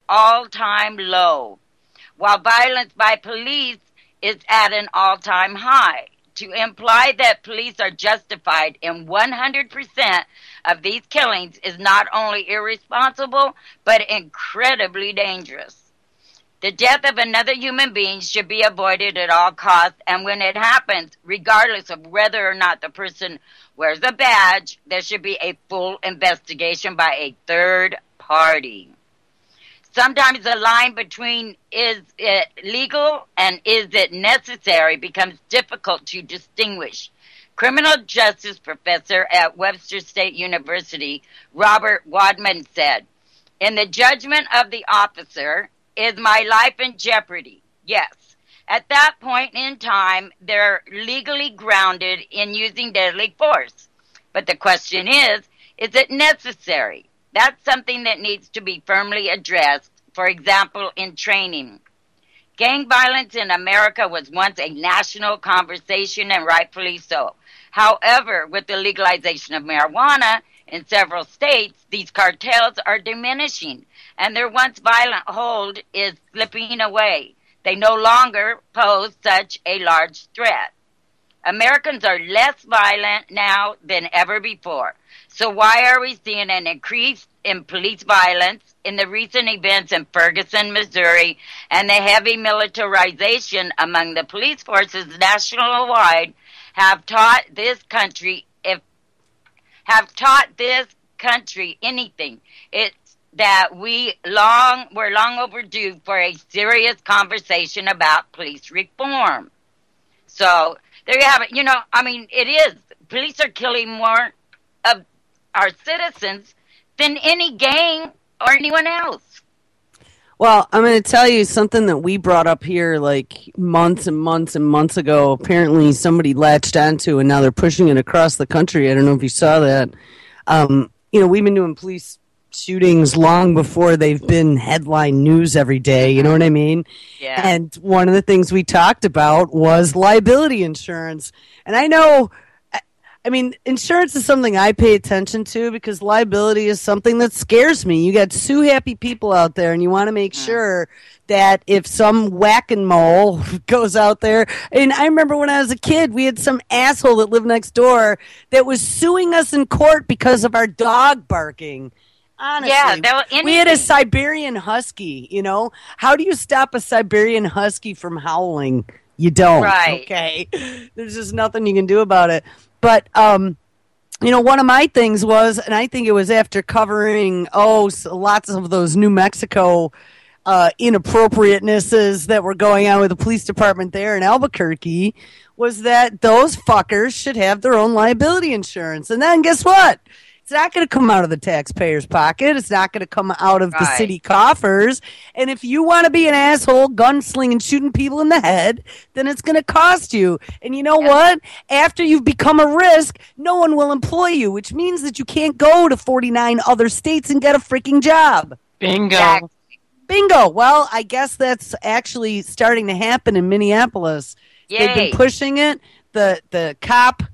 all-time low, while violence by police is at an all-time high. To imply that police are justified in 100% of these killings is not only irresponsible, but incredibly dangerous. The death of another human being should be avoided at all costs, and when it happens, regardless of whether or not the person wears a badge, there should be a full investigation by a third party. Sometimes the line between is it legal and is it necessary becomes difficult to distinguish. Criminal justice professor at Webster State University, Robert Wadman said, "In the judgment of the officer, is my life in jeopardy? Yes. At that point in time, they're legally grounded in using deadly force. But the question is it necessary? That's something that needs to be firmly addressed, for example, in training. Gang violence in America was once a national conversation, and rightfully so. However, with the legalization of marijuana in several states, these cartels are diminishing, and their once violent hold is slipping away. They no longer pose such a large threat. Americans are less violent now than ever before. So why are we seeing an increase in police violence in the recent events in Ferguson, Missouri, and the heavy militarization among the police forces nationwide have taught this country anything? It's that we're long overdue for a serious conversation about police reform." So there you have it. It is. Police are killing more of our citizens than any gang or anyone else. Well, I'm going to tell you something that we brought up here like months and months and months ago. Apparently somebody latched onto, and now they're pushing it across the country. I don't know if you saw that. We've been doing police shootings long before they've been headline news every day. You know what I mean? Yeah. And one of the things we talked about was liability insurance. And I know, insurance is something I pay attention to because liability is something that scares me. You got sue happy people out there, and you want to make sure that if some whack-and-mole goes out there, and I remember when I was a kid, we had some asshole that lived next door that was suing us in court because of our dog barking. Honestly, we had a Siberian Husky, How do you stop a Siberian Husky from howling? You don't. Right. Okay. There's just nothing you can do about it. But, one of my things was, and I think it was after covering, lots of those New Mexico inappropriatenesses that were going on with the police department there in Albuquerque, was that those fuckers should have their own liability insurance. And then guess what? It's not going to come out of the taxpayer's pocket. It's not going to come out of the city coffers. And if you want to be an asshole, gunslinging, shooting people in the head, then it's going to cost you. And you know what? After you've become a risk, no one will employ you, which means that you can't go to 49 other states and get a freaking job. Bingo. Bingo. Well, I guess that's actually starting to happen in Minneapolis. Yay. They've been pushing it. The cop...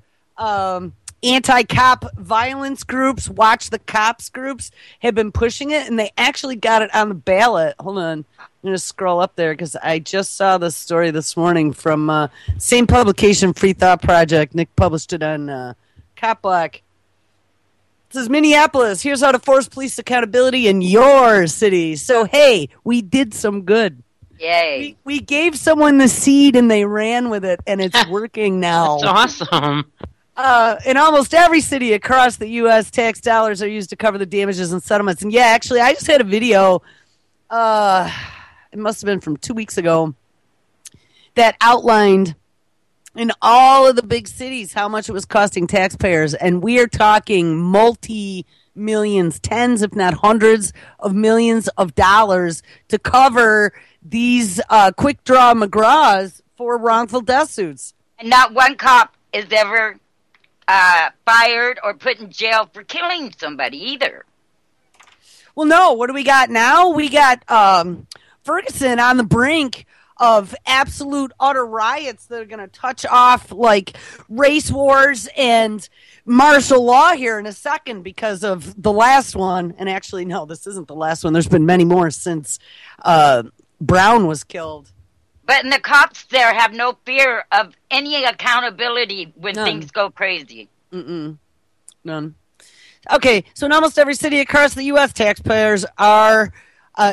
anti-cop violence groups, watch the cops groups have been pushing it, and they actually got it on the ballot. Hold on. I'm going to scroll up there because I just saw this story this morning from same publication, Free Thought Project. Nick published it on Cop Block. It says, Minneapolis, here's how to force police accountability in your city. So, hey, we did some good. Yay. We gave someone the seed, and they ran with it, and it's working now. That's awesome. In almost every city across the U.S., tax dollars are used to cover the damages and settlements. And yeah, actually, I just had a video, it must have been from 2 weeks ago, that outlined in all of the big cities how much it was costing taxpayers. And we are talking multi-millions, tens if not hundreds of millions of dollars to cover these quick draw McGraws for wrongful death suits. And not one cop is ever fired or put in jail for killing somebody either. Well, no. What do we got now? We got Ferguson on the brink of absolute utter riots that are going to touch off like race wars and martial law here in a second because of the last one. And actually, no, this isn't the last one. There's been many more since Brown was killed. But the cops there have no fear of any accountability when things go crazy. None. Okay, so in almost every city across the U.S., taxpayers are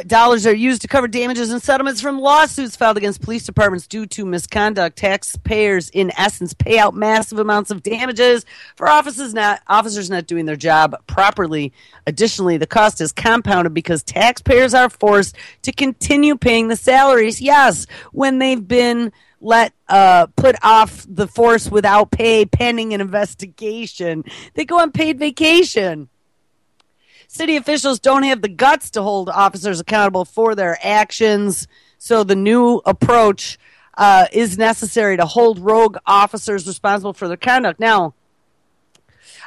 dollars are used to cover damages and settlements from lawsuits filed against police departments due to misconduct. Taxpayers, in essence, pay out massive amounts of damages for officers not doing their job properly. Additionally, the cost is compounded because taxpayers are forced to continue paying the salaries, yes, when they've been put off the force without pay pending an investigation. They go on paid vacation. City officials don't have the guts to hold officers accountable for their actions, so the new approach is necessary to hold rogue officers responsible for their conduct. Now,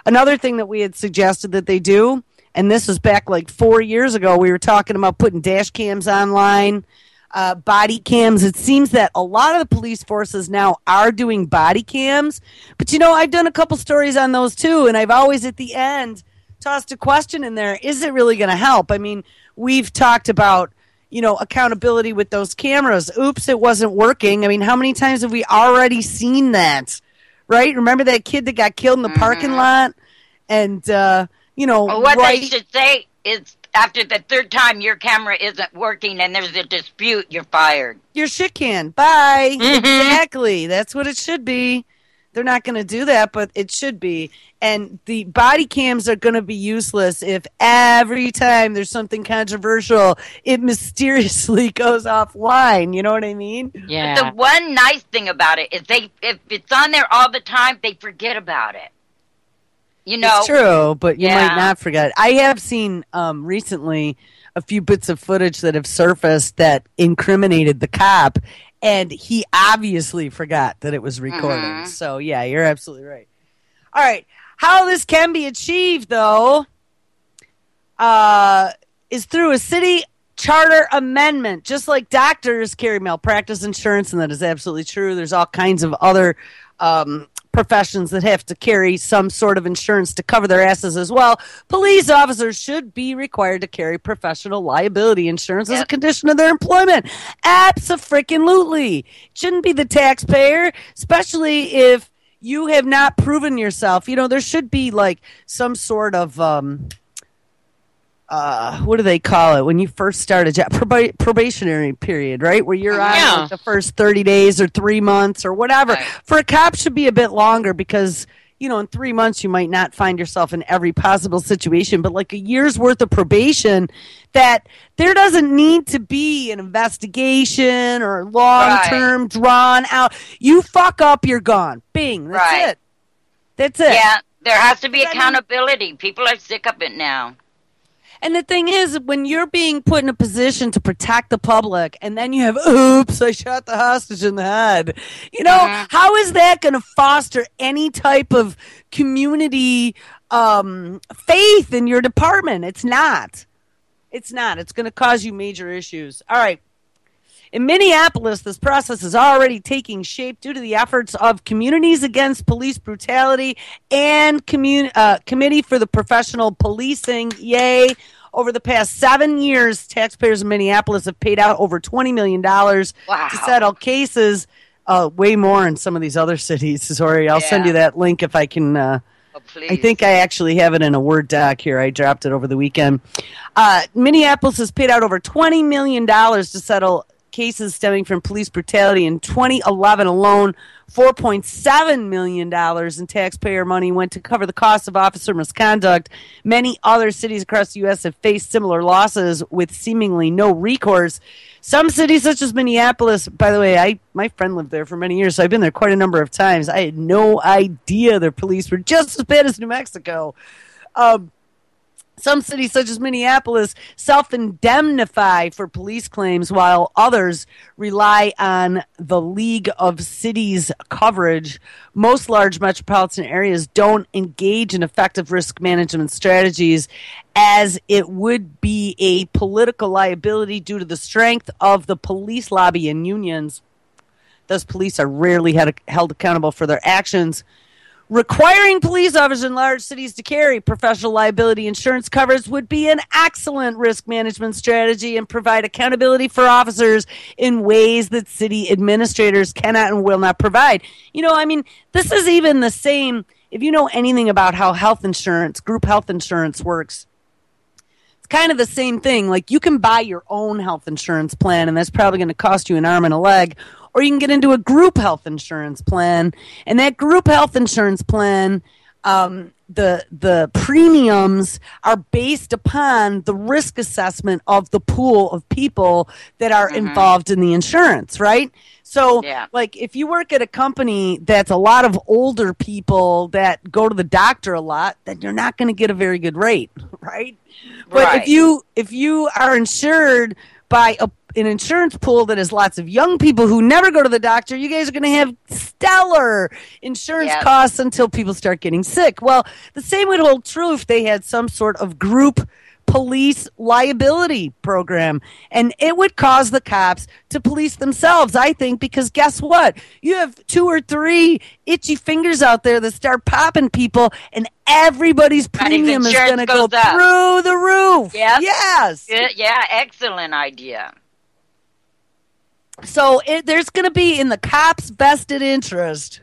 another thing that we had suggested that they do, and this was back like 4 years ago, we were talking about putting dash cams online, body cams. It seems that a lot of the police forces now are doing body cams, but I've done a couple stories on those too, and I've always at the end tossed a question in there. Is it really going to help? I mean, we've talked about, accountability with those cameras. Oops, it wasn't working. I mean, how many times have we already seen that? Right? Remember that kid that got killed in the parking lot? And, what they should say is after the third time your camera isn't working and there's a dispute, you're fired. You're shit can. Bye. Exactly. That's what it should be. They're not going to do that, but it should be. And the body cams are going to be useless if every time there's something controversial, it mysteriously goes offline. You know what I mean? Yeah. But the one nice thing about it is if it's on there all the time, they forget about it. It's true, but you might not forget. I have seen recently a few bits of footage that have surfaced that incriminated the cop, and he obviously forgot that it was recording. So, yeah, you're absolutely right. All right. How this can be achieved, though, is through a city charter amendment. Just like doctors carry malpractice insurance, and that is absolutely true. There's all kinds of other professions that have to carry some sort of insurance to cover their asses as well. Police officers should be required to carry professional liability insurance as a condition of their employment. Abso-freaking-lutely. Shouldn't be the taxpayer, especially if you have not proven yourself. There should be like some sort of what do they call it when you first start a job? Probationary period, right? Where you're on like the first 30 days or 3 months or whatever. Right. For a cop should be a bit longer because, in 3 months you might not find yourself in every possible situation, but like a year's worth of probation that there doesn't need to be an investigation or long-term drawn out. You fuck up, you're gone. Bing. That's it. That's it. Yeah, there has to be accountability. People are sick of it now. And the thing is, when you're being put in a position to protect the public, and then you have, oops, I shot the hostage in the head. How is that going to foster any type of community faith in your department? It's not. It's not. It's going to cause you major issues. All right. In Minneapolis, this process is already taking shape due to the efforts of Communities Against Police Brutality and Committee for the Professional Policing. Yay. Over the past 7 years, taxpayers in Minneapolis have paid out over $20 million to settle cases. Way more in some of these other cities. Zorie, I'll send you that link if I can. I think I actually have it in a Word doc here. I dropped it over the weekend. Minneapolis has paid out over $20 million to settle cases stemming from police brutality. In 2011 alone, $4.7 million in taxpayer money went to cover the cost of officer misconduct. Many other cities across the U.S. have faced similar losses with seemingly no recourse. Some cities, such as Minneapolis, by the way, my friend lived there for many years, so I've been there quite a number of times. I had no idea their police were just as bad as New Mexico. Some cities, such as Minneapolis, self-indemnify for police claims, while others rely on the League of Cities coverage. Most large metropolitan areas don't engage in effective risk management strategies, as it would be a political liability due to the strength of the police lobby and unions. Thus, police are rarely held accountable for their actions. Requiring police officers in large cities to carry professional liability insurance coverage would be an excellent risk management strategy and provide accountability for officers in ways that city administrators cannot and will not provide. This is even the same. If you know anything about how health insurance, group health insurance works, it's kind of the same thing. Like, you can buy your own health insurance plan, and that's probably going to cost you an arm and a leg. Or you can get into a group health insurance plan, and that group health insurance plan, the premiums are based upon the risk assessment of the pool of people that are involved in the insurance, right? So, like, if you work at a company that's a lot of older people that go to the doctor a lot, then you're not going to get a very good rate, right? But if you are insured by an insurance pool that has lots of young people who never go to the doctor, you guys are going to have stellar insurance costs until people start getting sick. Well, the same would hold true if they had some sort of group police liability program, and it would cause the cops to police themselves, I think, because guess what? You have 2 or 3 itchy fingers out there that start popping people, and everybody's premium is going to go through the roof. Yep. Yes. Yeah, excellent idea. So there's going to be in the cops' vested interest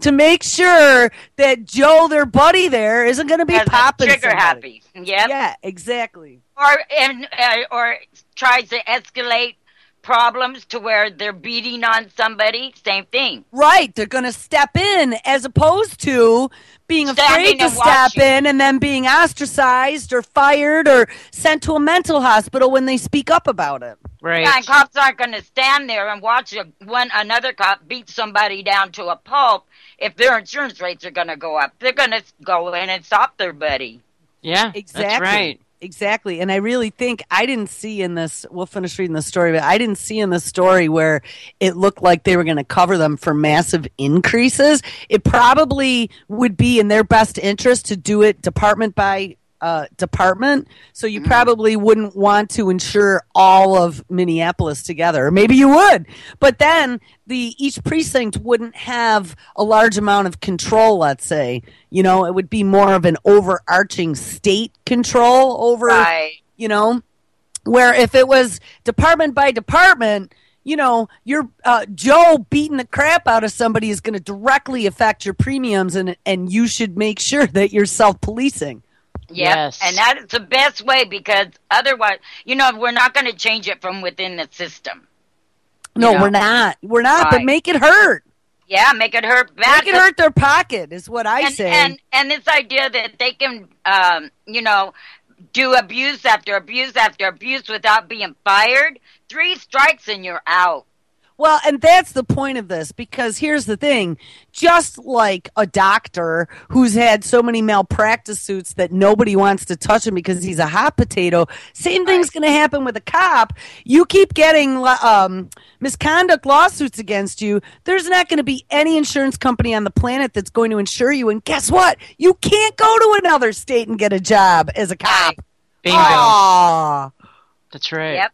to make sure that Joe, their buddy there, isn't going to be popping trigger happy. Yep. Yeah, exactly. Or tries to escalate problems to where they're beating on somebody. Same thing. Right. They're going to step in as opposed to being afraid to step in and then being ostracized or fired or sent to a mental hospital when they speak up about it. Right. Yeah, and cops aren't going to stand there and watch another cop beat somebody down to a pulp if their insurance rates are going to go up. They're going to go in and stop their buddy. Yeah, exactly. That's right. Exactly. And I really think I didn't see in this, we'll finish reading the story, but I didn't see in the story where it looked like they were going to cover them for massive increases. It probably would be in their best interest to do it department by department. So you probably wouldn't want to insure all of Minneapolis together. Or maybe you would. But then each precinct wouldn't have a large amount of control, let's say. You know, it would be more of an overarching state control over, where if it was department by department, you know, your Joe beating the crap out of somebody is going to directly affect your premiums, and you should make sure that you're self-policing. Yep. Yes. And that's the best way, because otherwise, we're not going to change it from within the system. No, we're not. We're not, right. But make it hurt. Yeah, make it hurt bad. Make it hurt their pocket is what I say. And this idea that they can, do abuse after abuse after abuse without being fired, 3 strikes and you're out. Well, and that's the point of this, because here's the thing. Just like a doctor who's had so many malpractice suits that nobody wants to touch him because he's a hot potato, same thing's going to happen with a cop. You keep getting misconduct lawsuits against you, there's not going to be any insurance company on the planet that's going to insure you. And guess what? You can't go to another state and get a job as a cop. Bingo. Aww. That's right. Yep.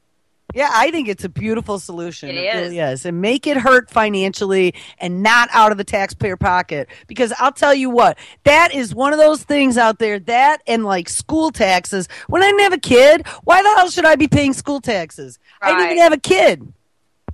Yeah, I think it's a beautiful solution. It is. Really is. And make it hurt financially and not out of the taxpayer pocket. Because I'll tell you what, that is one of those things out there, that and like school taxes. When I didn't have a kid, why the hell should I be paying school taxes? Right. I didn't even have a kid.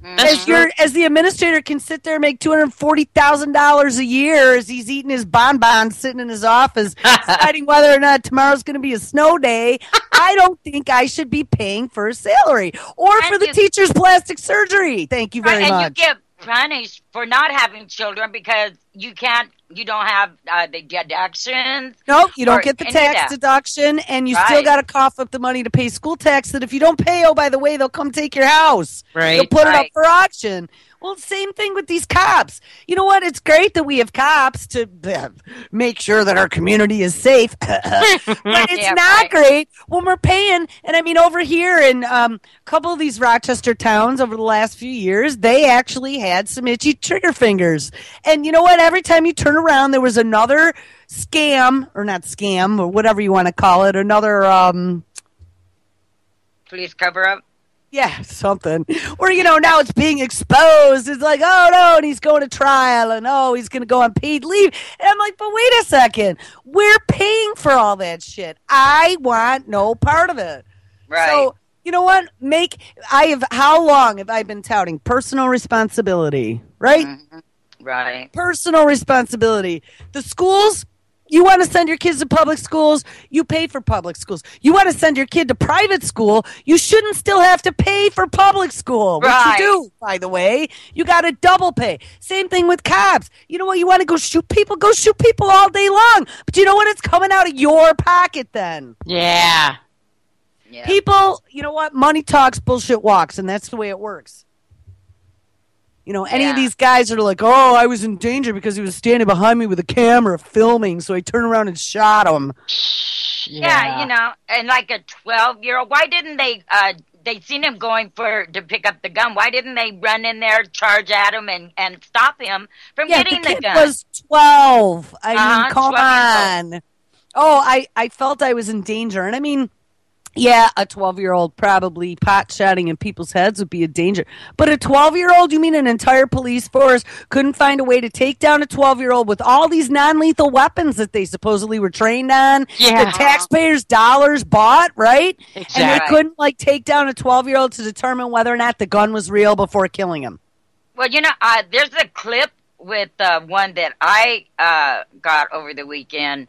That's As the administrator can sit there and make $240,000 a year as he's eating his bonbons sitting in his office, deciding whether or not tomorrow's going to be a snow day, I don't think I should be paying for a salary or for the teacher's plastic surgery. Thank you very much. And you get punished for not having children because you don't have the deductions. Nope, you don't get the tax deduction, and you still got to cough up the money to pay school tax that if you don't pay, oh, by the way, they'll come take your house. Right. They'll put it up for auction. Well, same thing with these cops. You know what? It's great that we have cops to make sure that our community is safe. But it's not great when we're paying. And I mean, over here in a couple of these Rochester towns over the last few years, they actually had some itchy trigger fingers. And you know what? Every time you turn around, there was another scam, or not scam, or whatever you want to call it, another police cover-up. Yeah, something. Or, now it's being exposed. It's like, oh, no, and he's going to trial, and, oh, he's going to go on paid leave. And I'm like, but wait a second. We're paying for all that shit. I want no part of it. Right. So, you know what? How long have I been touting personal responsibility, right? Mm-hmm. Right. Personal responsibility. The schools, you want to send your kids to public schools, you pay for public schools. You want to send your kid to private school, you shouldn't still have to pay for public school. Right. Which you do, by the way. You got to double pay. Same thing with cops. You know what? You want to go shoot people all day long. But you know what? It's coming out of your pocket then. Yeah. People, you know what? Money talks, bullshit walks, and that's the way it works. Any of these guys that are like, oh, I was in danger because he was standing behind me with a camera filming, so I turned around and shot him. Yeah, and like a 12-year-old, why didn't they seen him going to pick up the gun. Why didn't they run in there, charge at him, and stop him from getting the gun? The kid was 12. I mean, come on. Oh, I felt I was in danger. And I mean, yeah, a 12-year-old probably pot-shotting in people's heads would be a danger. But a 12-year-old, you mean an entire police force couldn't find a way to take down a 12-year-old with all these non-lethal weapons that they supposedly were trained on? Yeah. The taxpayers' dollars bought, right? Exactly. And they couldn't, take down a 12-year-old to determine whether or not the gun was real before killing him. Well, there's a clip with one that I got over the weekend,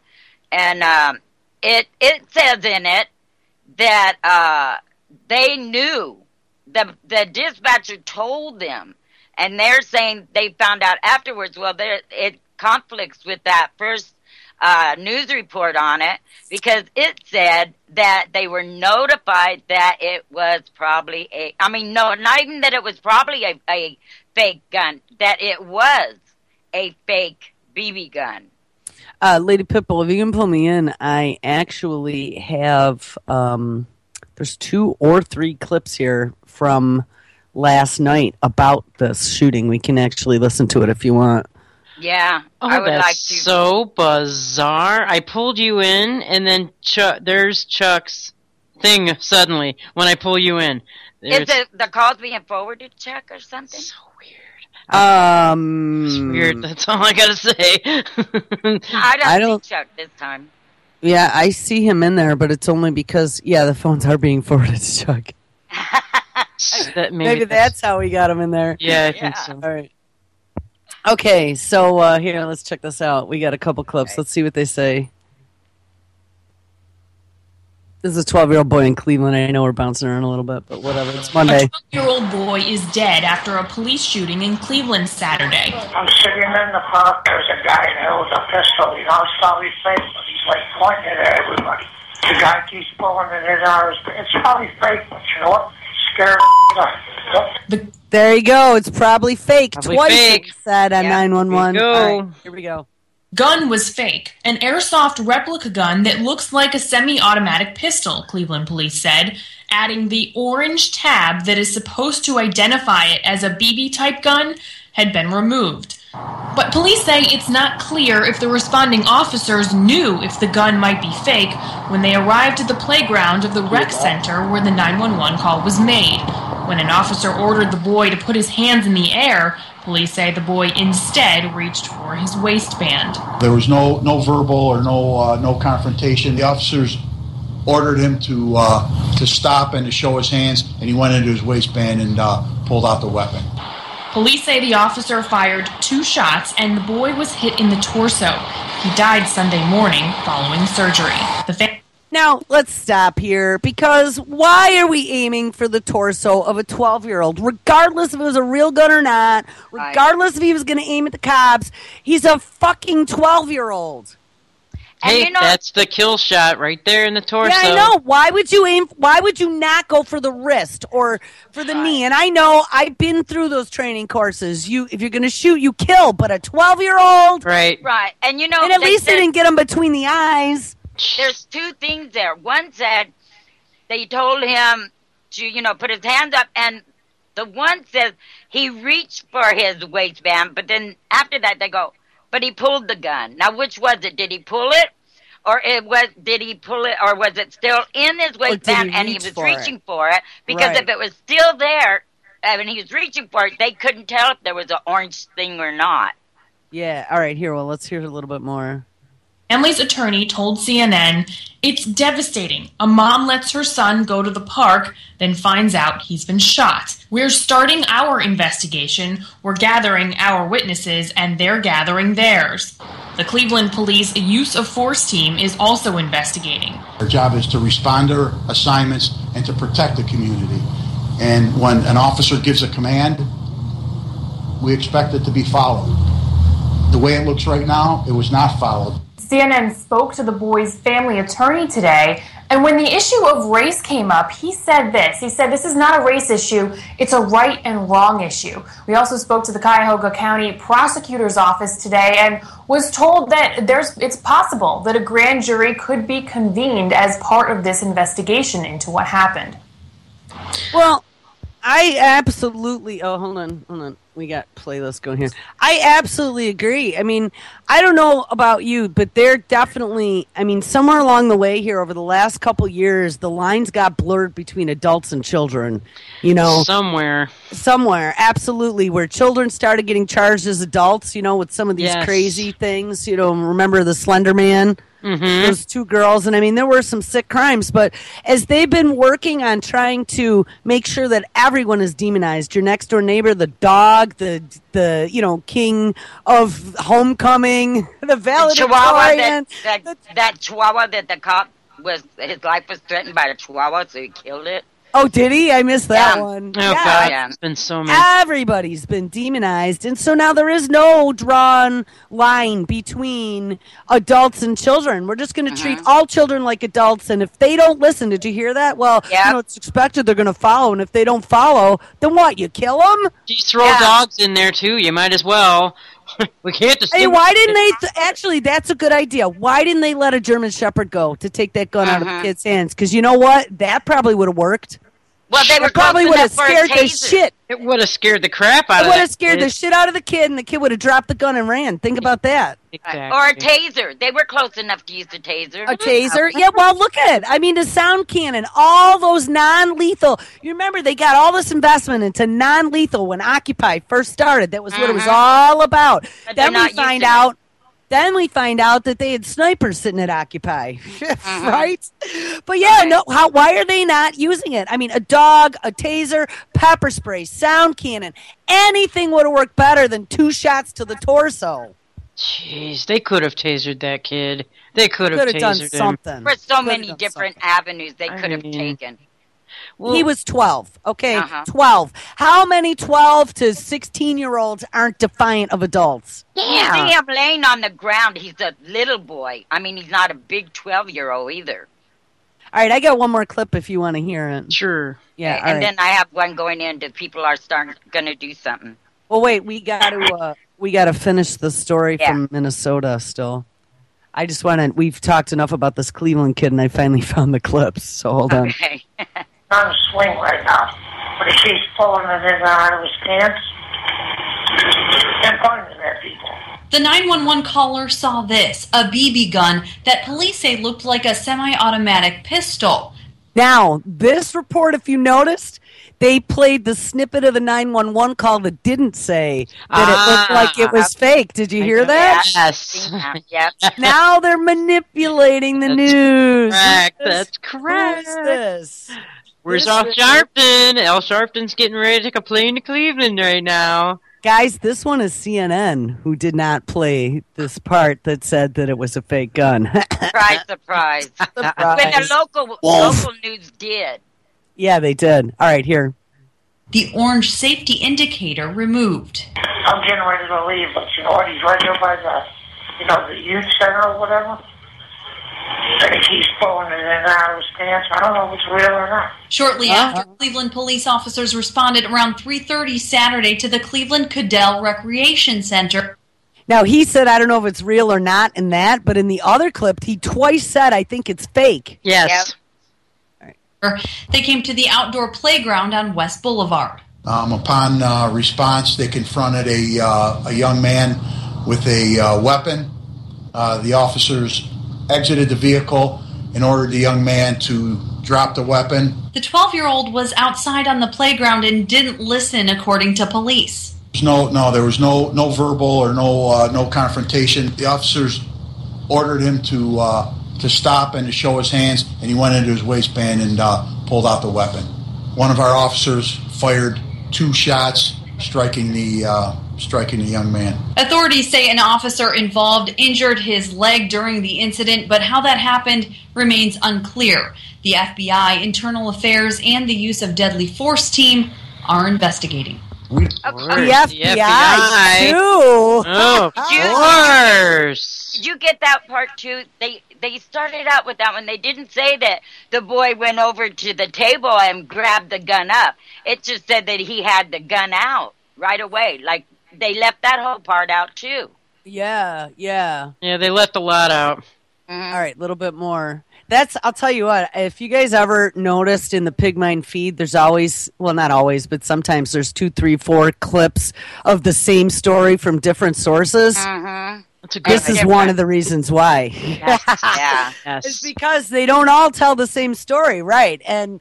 and it says in it that they knew, the dispatcher told them, and they're saying they found out afterwards. Well, it conflicts with that first news report on it, because it said that they were notified that it was probably not even that it was probably a fake gun, that it was a fake BB gun. Lady Pitbull, if you can pull me in, I actually have, there's 2 or 3 clips here from last night about this shooting. We can actually listen to it if you want. Yeah, I would like to. So bizarre. I pulled you in, and then there's Chuck's thing suddenly when I pull you in. Is it the call's being forwarded to Chuck or something? So weird. It's weird. That's all I gotta say. I don't see Chuck this time. Yeah, I see him in there, but it's only because the phones are being forwarded to Chuck. Maybe that's how we got him in there. Yeah, I think so. All right. Okay, so here, let's check this out. We got a couple clips. Okay. Let's see what they say. This is a 12-year-old boy in Cleveland. I know we're bouncing around a little bit, but whatever. It's Monday. A 12-year-old boy is dead after a police shooting in Cleveland Saturday. I'm sitting in the park. There's a guy that holds a pistol. It's probably fake, but he's pointing it at everybody. The guy keeps pulling it in ours. It's probably fake, but you know what? Scare There you go. It's probably fake. Probably Twice fake. It said on 911. All right, here we go. Gun was fake, an airsoft replica gun that looks like a semi-automatic pistol, Cleveland police said, adding the orange tab that is supposed to identify it as a BB-type gun had been removed. But police say it's not clear if the responding officers knew if the gun might be fake when they arrived at the playground of the rec center where the 911 call was made. When an officer ordered the boy to put his hands in the air, police say the boy instead reached for his waistband. There was no verbal or no confrontation. The officers ordered him to stop and to show his hands, and he went into his waistband and pulled out the weapon. Police say the officer fired 2 shots, and the boy was hit in the torso. He died Sunday morning following surgery. Now, let's stop here, because why are we aiming for the torso of a 12-year-old? Regardless if it was a real gun or not, regardless if he was going to aim at the cops, he's a fucking 12-year-old. Hey, that's the kill shot right there in the torso. Yeah, I know. Why would you aim? Why would you not go for the wrist or for the knee? And I know I've been through those training courses. If you're going to shoot, you kill. But a 12-year-old, right? And and at least they didn't get him between the eyes. There's two things there. One said they told him to put his hands up, and the one says he reached for his waistband, but then after that they go, but he pulled the gun. Now, which was it? Did he pull it? Did he pull it, or was it still in his waistband and he was reaching for it? Because if it was still there, and he was reaching for it, they couldn't tell if there was an orange thing or not. Yeah, all right, well, let's hear a little bit more. Emily's attorney told CNN, "It's devastating. A mom lets her son go to the park, then finds out he's been shot. We're starting our investigation. We're gathering our witnesses, and they're gathering theirs." The Cleveland Police Use of Force team is also investigating. Our job is to respond to assignments and to protect the community. And when an officer gives a command, we expect it to be followed. The way it looks right now, it was not followed. CNN spoke to the boy's family attorney today, and when the issue of race came up, he said this. He said, "This is not a race issue, it's a right and wrong issue." We also spoke to the Cuyahoga County Prosecutor's Office today and was told that it's possible that a grand jury could be convened as part of this investigation into what happened. Well, I absolutely... Oh, hold on. We got playlist going here. I absolutely agree. I mean, I don't know about you, but they're definitely... I mean, somewhere along the way here over the last couple years, the lines got blurred between adults and children. Somewhere, absolutely, where children started getting charged as adults, with some of these crazy things. Remember the Slender Man? Mm-hmm. Those two girls, and I mean, there were some sick crimes, but as they've been working on trying to make sure that everyone is demonized, your next door neighbor, the dog, the king of homecoming, the valedictorian, that chihuahua that the cop his life was threatened by the chihuahua, so he killed it. Oh, did he? I missed that one. Oh, God. It's been so many. Everybody's been demonized. And so now there is no drawn line between adults and children. We're just going to treat all children like adults. And if they don't listen, did you hear that? Well, it's expected they're going to follow. And if they don't follow, then what? You kill them? You throw dogs in there, too. You might as well. We can't Hey, why didn't they... Actually, that's a good idea. Why didn't they let a German Shepherd go to take that gun out of the kid's hands? Because you know what? That probably would have worked. Well, they were probably would have scared the shit. It would have scared the crap out of it. It would have scared the shit out of the kid, and the kid would have dropped the gun and ran. Think about that. Exactly. Or a taser. They were close enough to use a taser. A taser? Yeah, well, look at it. I mean, the sound cannon, all those non-lethal. You remember they got all this investment into non-lethal when Occupy first started. That was what it was all about. But then we find out. Then we find out that they had snipers sitting at Occupy, right? But why are they not using it? I mean, a dog, a taser, pepper spray, sound cannon, anything would have worked better than 2 shots to the torso. Jeez, they could have tasered that kid. They could have tasered done him. something. For so many different avenues they could have taken. Well, he was 12, okay? 12. How many 12 to 16-year-olds aren't defiant of adults? Yeah. You see him laying on the ground. He's a little boy. I mean, he's not a big 12-year-old either. All right, I got one more clip if you want to hear it. Sure. Yeah, and then I have one going into people are going to do something. Well, wait, we got to finish the story from Minnesota still. I just want to... We've talked enough about this Cleveland kid, and I finally found the clips, so hold on. Okay. On a swing right now, but he keeps pulling it in out of his pants and pointing at people. The 911 caller saw this, a BB gun that police say looked like a semi-automatic pistol. Now, this report, if you noticed, they played the snippet of the 911 call that didn't say that it looked like it was fake. Did you hear that? Yes. Yep. Now they're manipulating the news. Correct. That's correct. Who's this? Where's Al Sharpton? Al Sharpton's getting ready to take a plane to Cleveland right now. Guys, this one is CNN who did not play this part that said that it was a fake gun. Surprise. When the local news did. Yeah, they did. All right, here. The orange safety indicator removed. I'm getting ready to leave, but you know what? He's right here by the youth center or whatever. But he keeps pulling it in and out of his pants. I don't know if it's real or not. Shortly after, Cleveland police officers responded around 3:30 Saturday to the Cleveland Cadell Recreation Center. Now, he said, I don't know if it's real or not in that, but in the other clip, he twice said, I think it's fake. Yes. Yep. They came to the outdoor playground on West Boulevard. Upon response, they confronted a young man with a weapon. The officers exited the vehicle and ordered the young man to drop the weapon. The 12-year-old was outside on the playground and didn't listen, according to police. There was no verbal or no confrontation. The officers ordered him to stop and to show his hands, and he went into his waistband and pulled out the weapon. One of our officers fired 2 shots, striking the young man. Authorities say an officer involved injured his leg during the incident, but how that happened remains unclear. The FBI, Internal Affairs, and the Use of Deadly Force team are investigating. The FBI, too. Oh, of course. Did you get that part too? They started out with that one. They didn't say that the boy went over to the table and grabbed the gun up. It just said that he had the gun out right away. Like, they left that whole part out too. Yeah. Yeah, they left a lot out. All right, a little bit more. I'll tell you what, if you guys ever noticed in the Pigmine feed, there's always, well, not always, but sometimes there's 2, 3, 4 clips of the same story from different sources. That's a good This is one of the reasons why. Yeah. It's because they don't all tell the same story, right? And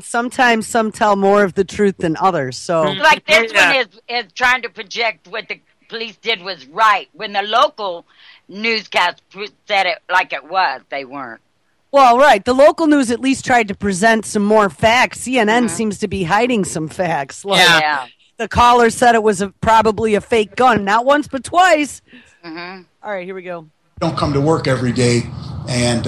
sometimes some tell more of the truth than others. So, like this one is trying to project what the police did was right. When the local newscast said it like it was, they weren't. Well, right. The local news at least tried to present some more facts. CNN seems to be hiding some facts. Like the caller said it was probably a fake gun. Not once, but twice. All right, here we go. Don't come to work every day and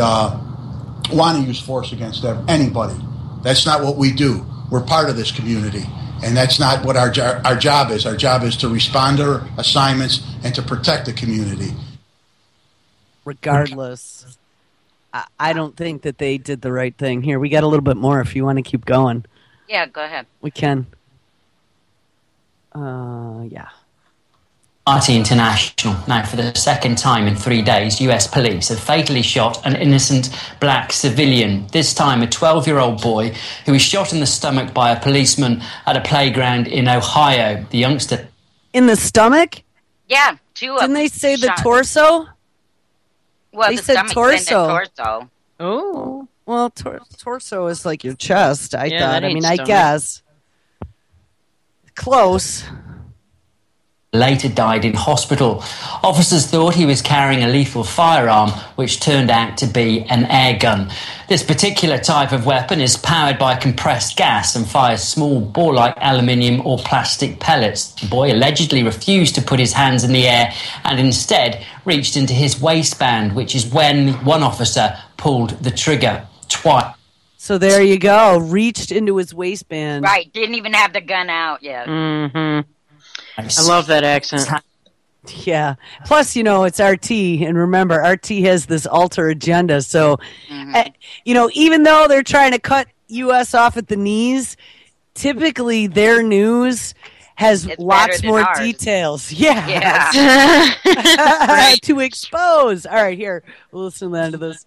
want to use force against anybody. That's not what we do. We're part of this community. And that's not what our job is. Our job is to respond to assignments and to protect the community. Regardless, I don't think that they did the right thing. Here, we got a little bit more if you want to keep going. Yeah, go ahead. We can. Yeah. RT International. Now, for the second time in 3 days, US police have fatally shot an innocent black civilian, this time a 12-year-old boy who was shot in the stomach by a policeman at a playground in Ohio. The youngster... In the stomach? Yeah, 2 of them. Didn't they say the shot. torso? Well, They the said stomach's torso. in the torso. Oh. Well, torso is like your chest, I Yeah, thought. that I ain't mean, I stomach. guess. Close. later died in hospital. Officers thought he was carrying a lethal firearm, which turned out to be an air gun. This particular type of weapon is powered by compressed gas and fires small ball-like aluminium or plastic pellets. The boy allegedly refused to put his hands in the air and instead reached into his waistband, which is when one officer pulled the trigger twice. So there you go. Reached into his waistband. Right. Didn't even have the gun out yet. Mm-hmm. I love that accent. Yeah. Plus, it's RT. And remember, RT has this alter agenda. So, even though they're trying to cut U.S. off at the knees, typically their news has lots more ours. details. Yeah. Yeah. To expose. All right, here. We'll listen to this.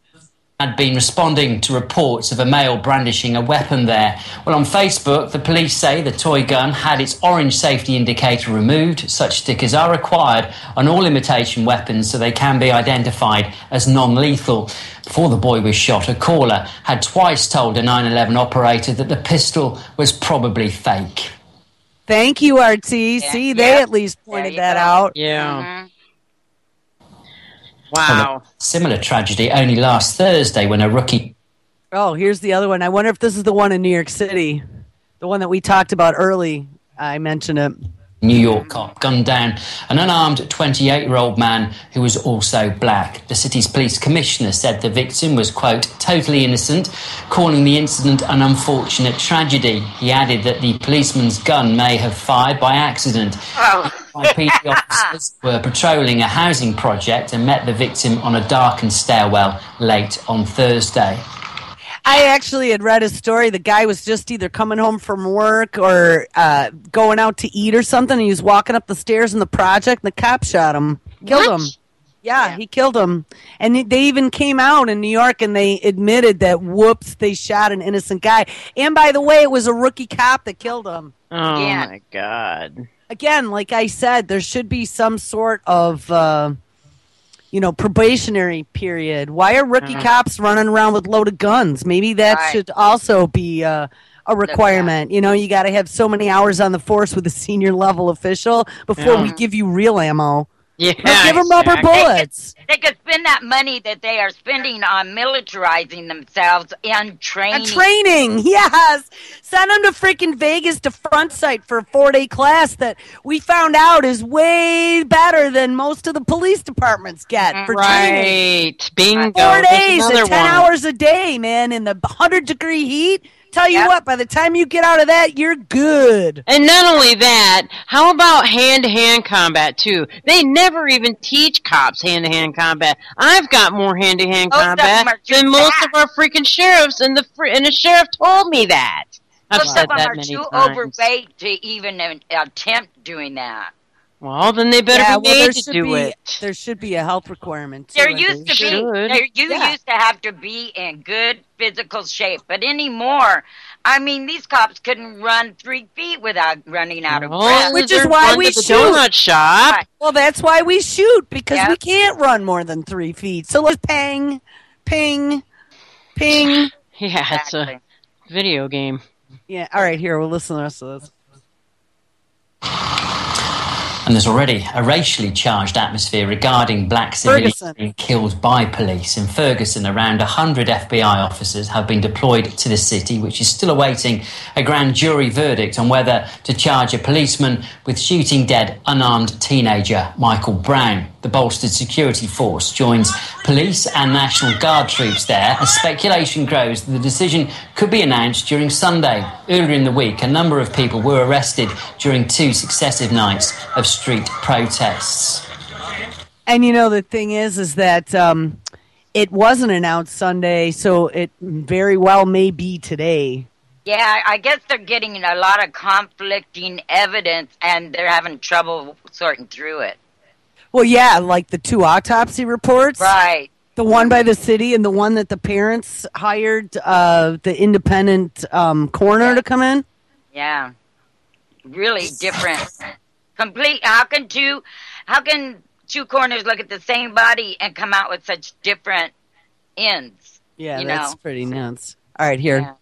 Had been responding to reports of a male brandishing a weapon there. Well, on Facebook, the police say the toy gun had its orange safety indicator removed. Such stickers are required on all imitation weapons so they can be identified as non-lethal. Before the boy was shot, a caller had twice told a 911 operator that the pistol was probably fake. Thank you, RT. See, they at least pointed that out. Yeah. Wow. Similar tragedy only last Thursday when a rookie... Oh, here's the other one. I wonder if this is the one in New York City. The one that we talked about early. I mentioned it. New York cop gunned down an unarmed 28-year-old man who was also black. The city's police commissioner said the victim was, quote, totally innocent, calling the incident an unfortunate tragedy. He added that the policeman's gun may have fired by accident. LPB officers were patrolling a housing project and met the victim on a darkened stairwell late on Thursday. I actually had read a story. The guy was just either coming home from work or going out to eat or something. And he was walking up the stairs in the project, and the cop shot him, killed him. Yeah, he killed him. And they even came out in New York and they admitted that, whoops, they shot an innocent guy. And by the way, it was a rookie cop that killed him. Oh, my God. Again, like I said, there should be some sort of probationary period. Why are rookie cops running around with loaded guns? Maybe that should also be a requirement. You got to have so many hours on the force with a senior level official before we give you real ammo. Yeah, give them rubber bullets. They could spend that money that they are spending on militarizing themselves and training. And training, yes. Send them to freaking Vegas to Front Sight for a 4-day class that we found out is way better than most of the police departments get for training. Right. Bingo. 4 days and 10 hours a day, man, in the 100-degree heat. Tell you what, by the time you get out of that, you're good. And not only that, how about hand-to-hand combat, too? They never even teach cops hand-to-hand combat. I've got more hand-to-hand combat than most of our freaking sheriffs, and the sheriff told me that. I've said that many times. Most of them are too overweight to even attempt doing that. Well, then they better be made to do it. There should be a health requirement. There used to have to be in good physical shape, but anymore, I mean, these cops couldn't run 3 feet without running out of breath. Which is why we shoot. Donut shop. Right. Well, that's why we shoot, because we can't run more than 3 feet. So let's ping, ping, ping. Yeah, it's a video game. Yeah. All right. Here, we'll listen to the rest of this. And there's already a racially charged atmosphere regarding black civilians being killed by police. In Ferguson, around 100 FBI officers have been deployed to the city, which is still awaiting a grand jury verdict on whether to charge a policeman with shooting dead unarmed teenager Michael Brown. The bolstered security force joins police and National Guard troops there as speculation grows that the decision could be announced during Sunday. Earlier in the week, a number of people were arrested during 2 successive nights of street protests. And the thing is that it wasn't announced Sunday, so it very well may be today. Yeah, I guess they're getting a lot of conflicting evidence, and they're having trouble sorting through it. Well, yeah, like the 2 autopsy reports. Right. The one by the city and the one that the parents hired the independent coroner to come in. Yeah. Really different. Complete. How can two coroners look at the same body and come out with such different ends? Yeah, that's pretty nuts. All right, here. Yeah.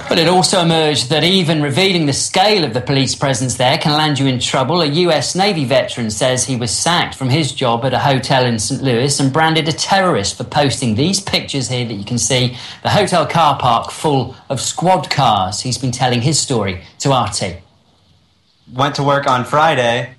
But it also emerged that even revealing the scale of the police presence there can land you in trouble. A US Navy veteran says he was sacked from his job at a hotel in St. Louis and branded a terrorist for posting these pictures here that you can see. The hotel car park full of squad cars. He's been telling his story to RT. Went to work on Friday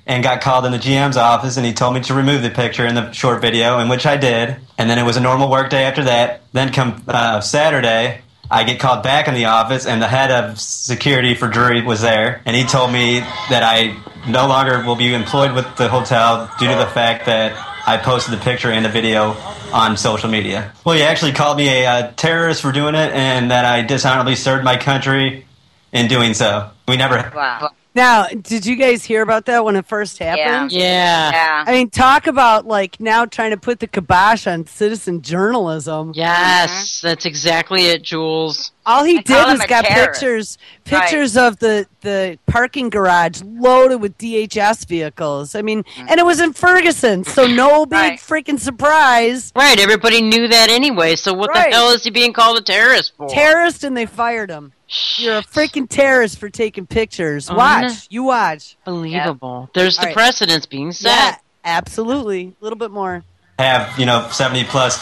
and got called in the GM's office, and he told me to remove the picture in the short video, in which I did. And then it was a normal work day after that. Then come Saturday, I get called back in the office, and the head of security for Zorie was there, and he told me that I no longer will be employed with the hotel due to the fact that I posted the picture and the video on social media. Well, he actually called me a terrorist for doing it, and that I dishonorably served my country in doing so. We never... Wow. Now, did you guys hear about that when it first happened? Yeah. I mean, talk about, now trying to put the kibosh on citizen journalism. Yes, that's exactly it, Jules. All he did was got pictures of the parking garage loaded with DHS vehicles. I mean, and it was in Ferguson, so no big freaking surprise. Right, everybody knew that anyway, so what the hell is he being called a terrorist for? Terrorist, and they fired him. You're a freaking terrorist for taking pictures. Watch. You watch. Unbelievable. Yep. There's the precedence being set. Yeah, absolutely. A little bit more. Have, 70-plus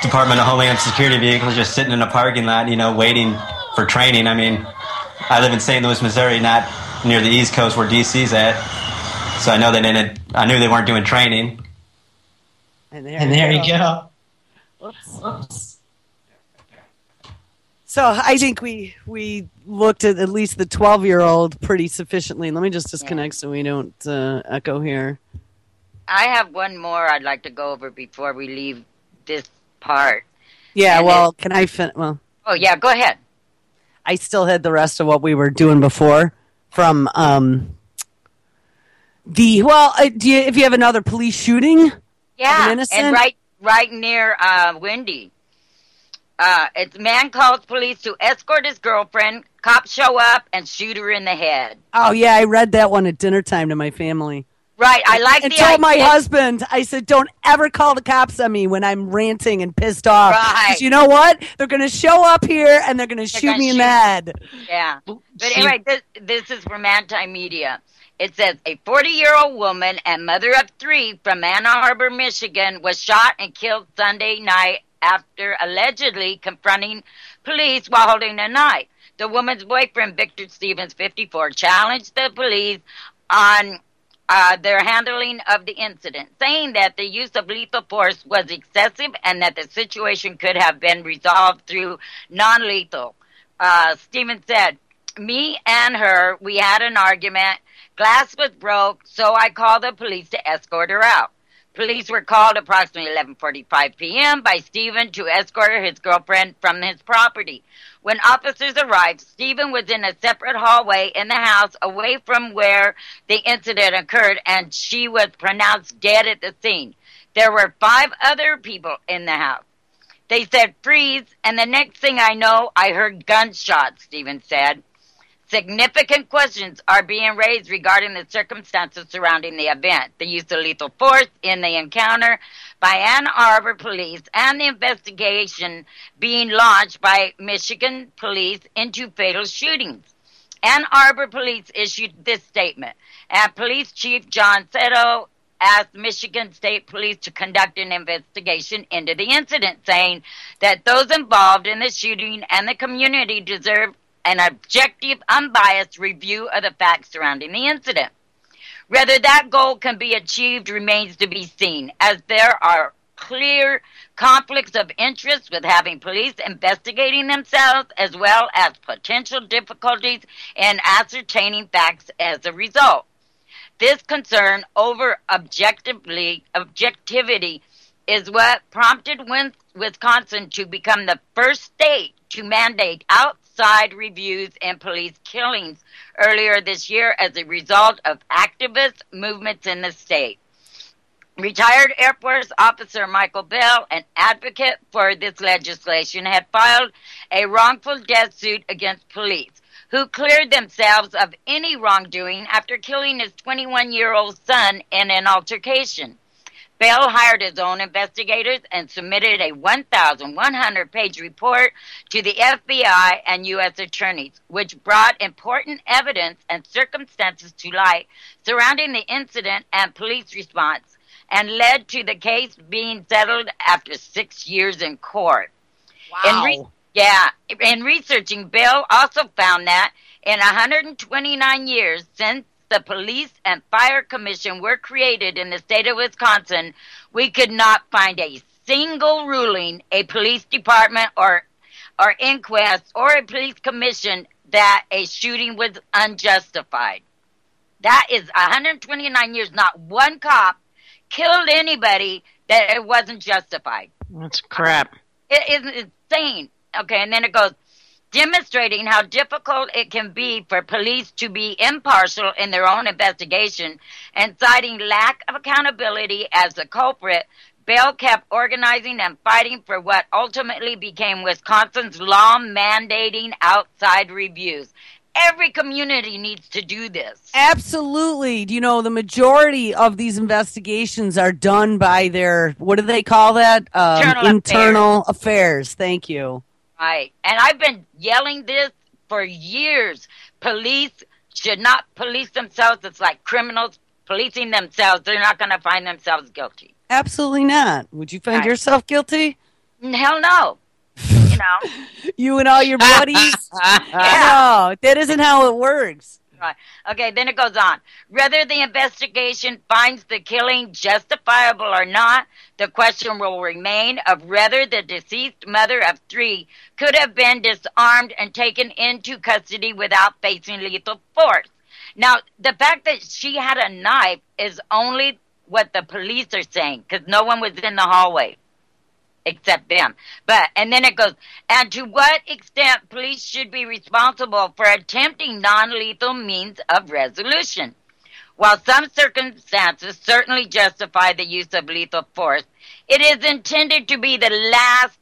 Department of Homeland Security vehicles just sitting in a parking lot, waiting for training. I mean, I live in St. Louis, Missouri, not near the East Coast where DC's at. So I know I knew they weren't doing training. And there you go. Oops. So I think we looked at least the 12-year-old pretty sufficiently. Let me just disconnect so we don't echo here. I have one more I'd like to go over before we leave this part. Yeah, and can I finish? Well, oh, yeah, go ahead. I still had the rest of what we were doing before from if you have another police shooting? Yeah, and right near Windy. It's man calls police to escort his girlfriend. Cops show up and shoot her in the head. Oh, yeah, I read that one at dinner time to my family. Right, I like and told my husband, I said, don't ever call the cops on me when I'm ranting and pissed off. Right. Because you know what? They're going to show up here and they're going to shoot me in the head. Yeah. But anyway, this is from Anti-Media. It says, a 40-year-old woman and mother of 3 from Ann Arbor, Michigan, was shot and killed Sunday night after allegedly confronting police while holding a knife. The woman's boyfriend, Victor Stevens, 54, challenged the police on their handling of the incident, saying that the use of lethal force was excessive and that the situation could have been resolved through non-lethal. Stevens said, me and her, we had an argument. Glass was broke, so I called the police to escort her out. Police were called approximately 11:45 p.m. by Stephen to escort his girlfriend from his property. When officers arrived, Stephen was in a separate hallway in the house away from where the incident occurred, and she was pronounced dead at the scene. There were 5 other people in the house. They said, freeze, and the next thing I know, I heard gunshots, Stephen said. Significant questions are being raised regarding the circumstances surrounding the event, the use of lethal force in the encounter by Ann Arbor police, and the investigation being launched by Michigan police into fatal shootings. Ann Arbor police issued this statement, and Police Chief John Setto asked Michigan State Police to conduct an investigation into the incident, saying that those involved in the shooting and the community deserve an objective, unbiased review of the facts surrounding the incident. Whether that goal can be achieved remains to be seen, as there are clear conflicts of interest with having police investigating themselves, as well as potential difficulties in ascertaining facts as a result. This concern over objectivity is what prompted Wisconsin to become the first state to mandate outside reviews in police killings earlier this year as a result of activist movements in the state. Retired Air Force officer Michael Bell, an advocate for this legislation, had filed a wrongful death suit against police, who cleared themselves of any wrongdoing after killing his 21-year-old son in an altercation. Bell hired his own investigators and submitted a 1,100-page report to the FBI and U.S. attorneys, which brought important evidence and circumstances to light surrounding the incident and police response, and led to the case being settled after 6 years in court. Wow. In researching, Bell also found that in 129 years since the Police and Fire Commission were created in the state of Wisconsin, we could not find a single ruling, a police department or inquest or a police commission that a shooting was unjustified. That is 129 years, not one cop killed anybody that it wasn't justified. That's crap. It is insane. Okay, and then it goes, demonstrating how difficult it can be for police to be impartial in their own investigation and citing lack of accountability as the culprit. Bell kept organizing and fighting for what ultimately became Wisconsin's law mandating outside reviews. Every community needs to do this. Absolutely. You know, the majority of these investigations are done by their, what do they call that? Internal affairs. Thank you. Right. And I've been yelling this for years. Police should not police themselves. It's like criminals policing themselves. They're not going to find themselves guilty. Absolutely not. Would you find yourself guilty? Hell no. You know. You and all your buddies? No, that isn't how it works. Right. Okay, then it goes on. Whether the investigation finds the killing justifiable or not, the question will remain of whether the deceased mother of 3 could have been disarmed and taken into custody without facing lethal force. Now, the fact that she had a knife is only what the police are saying, because no one was in the hallway except them. And then it goes, and to what extent police should be responsible for attempting non-lethal means of resolution. While some circumstances certainly justify the use of lethal force, it is intended to be the last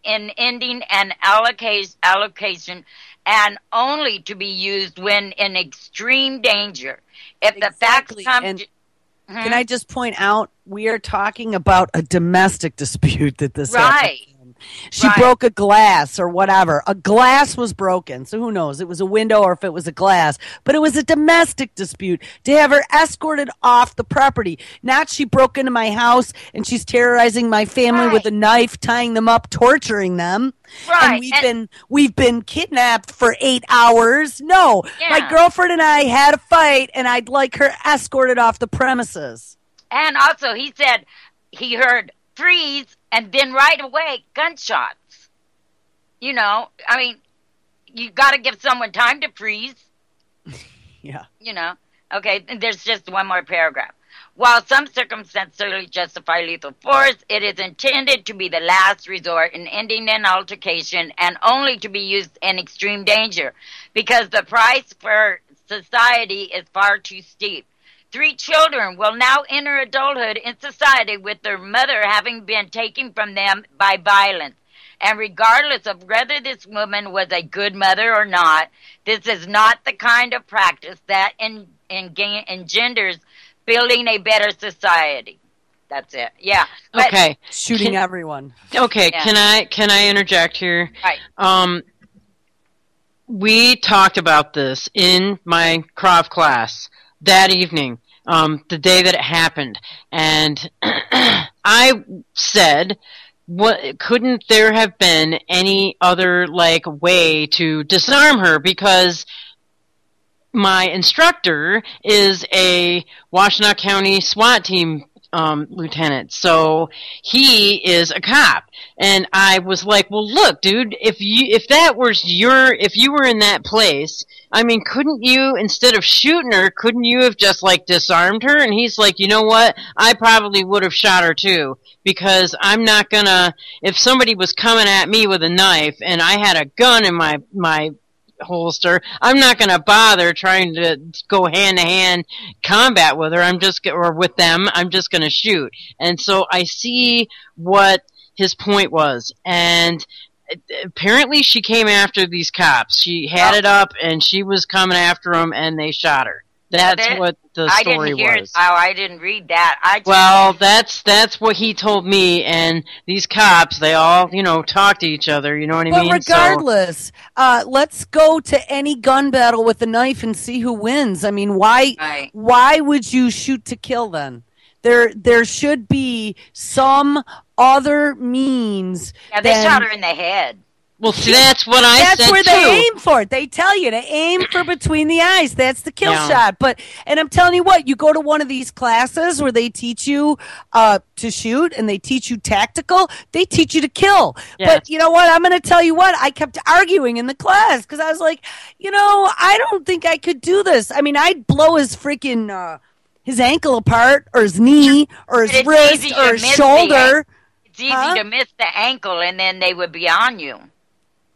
in ending an allocation and only to be used when in extreme danger. If the facts come Can I just point out, we are talking about a domestic dispute that this happened. She broke a glass or whatever. A glass was broken, so who knows? It was a window or if it was a glass. But it was a domestic dispute to have her escorted off the property. Not she broke into my house and she's terrorizing my family with a knife, tying them up, torturing them. Right. And we've been kidnapped for 8 hours. No, my girlfriend and I had a fight, and I'd like her escorted off the premises. And also, he said he heard freeze and then right away gunshots. You know, I mean, you got to give someone time to freeze. Yeah. You know. Okay, there's just one more paragraph. While some circumstances certainly justify lethal force, it is intended to be the last resort in ending an altercation and only to be used in extreme danger, because the price for society is far too steep. 3 children will now enter adulthood in society with their mother having been taken from them by violence. And regardless of whether this woman was a good mother or not, this is not the kind of practice that engenders building a better society. That's it. Yeah. But, okay. Shooting everyone. Okay. Yeah. Can I interject here? Right. We talked about this in my Krav class that evening, the day that it happened, and I said, "What? Couldn't there have been any other way to disarm her?" Because my instructor is a Washtenaw County SWAT team lieutenant, so he is a cop. And I was like, "Well, look, dude, if you were in that place, I mean, couldn't you, instead of shooting her, couldn't you have just disarmed her?" And he's like, "You know what? I probably would have shot her too, because I'm not gonna. If somebody was coming at me with a knife and I had a gun in my holster, I'm not going to bother trying to go hand-to-hand combat with her. Or with them. I'm just going to shoot." And so I see what his point was. And apparently she came after these cops. She had it up, and she was coming after them, and they shot her. That's what the story was. I didn't read that. That's what he told me. And these cops, they all, talk to each other. You know what I mean? But regardless, let's go to any gun battle with a knife and see who wins. I mean, why would you shoot to kill then? There should be some other means. Yeah, they shot her in the head. Well, see, that's what I said, That's where too. they aim for it. They tell you to aim for between the eyes. That's the kill shot. And I'm telling you what, you go to one of these classes where they teach you to shoot and they teach you tactical, they teach you to kill. Yes. But you know what? I'm going to tell you what, I kept arguing in the class because I was like, I don't think I could do this. I mean, I'd blow his freaking his ankle apart, or his knee, or his wrist, or his shoulder. It's easy to miss the ankle, and then they would be on you.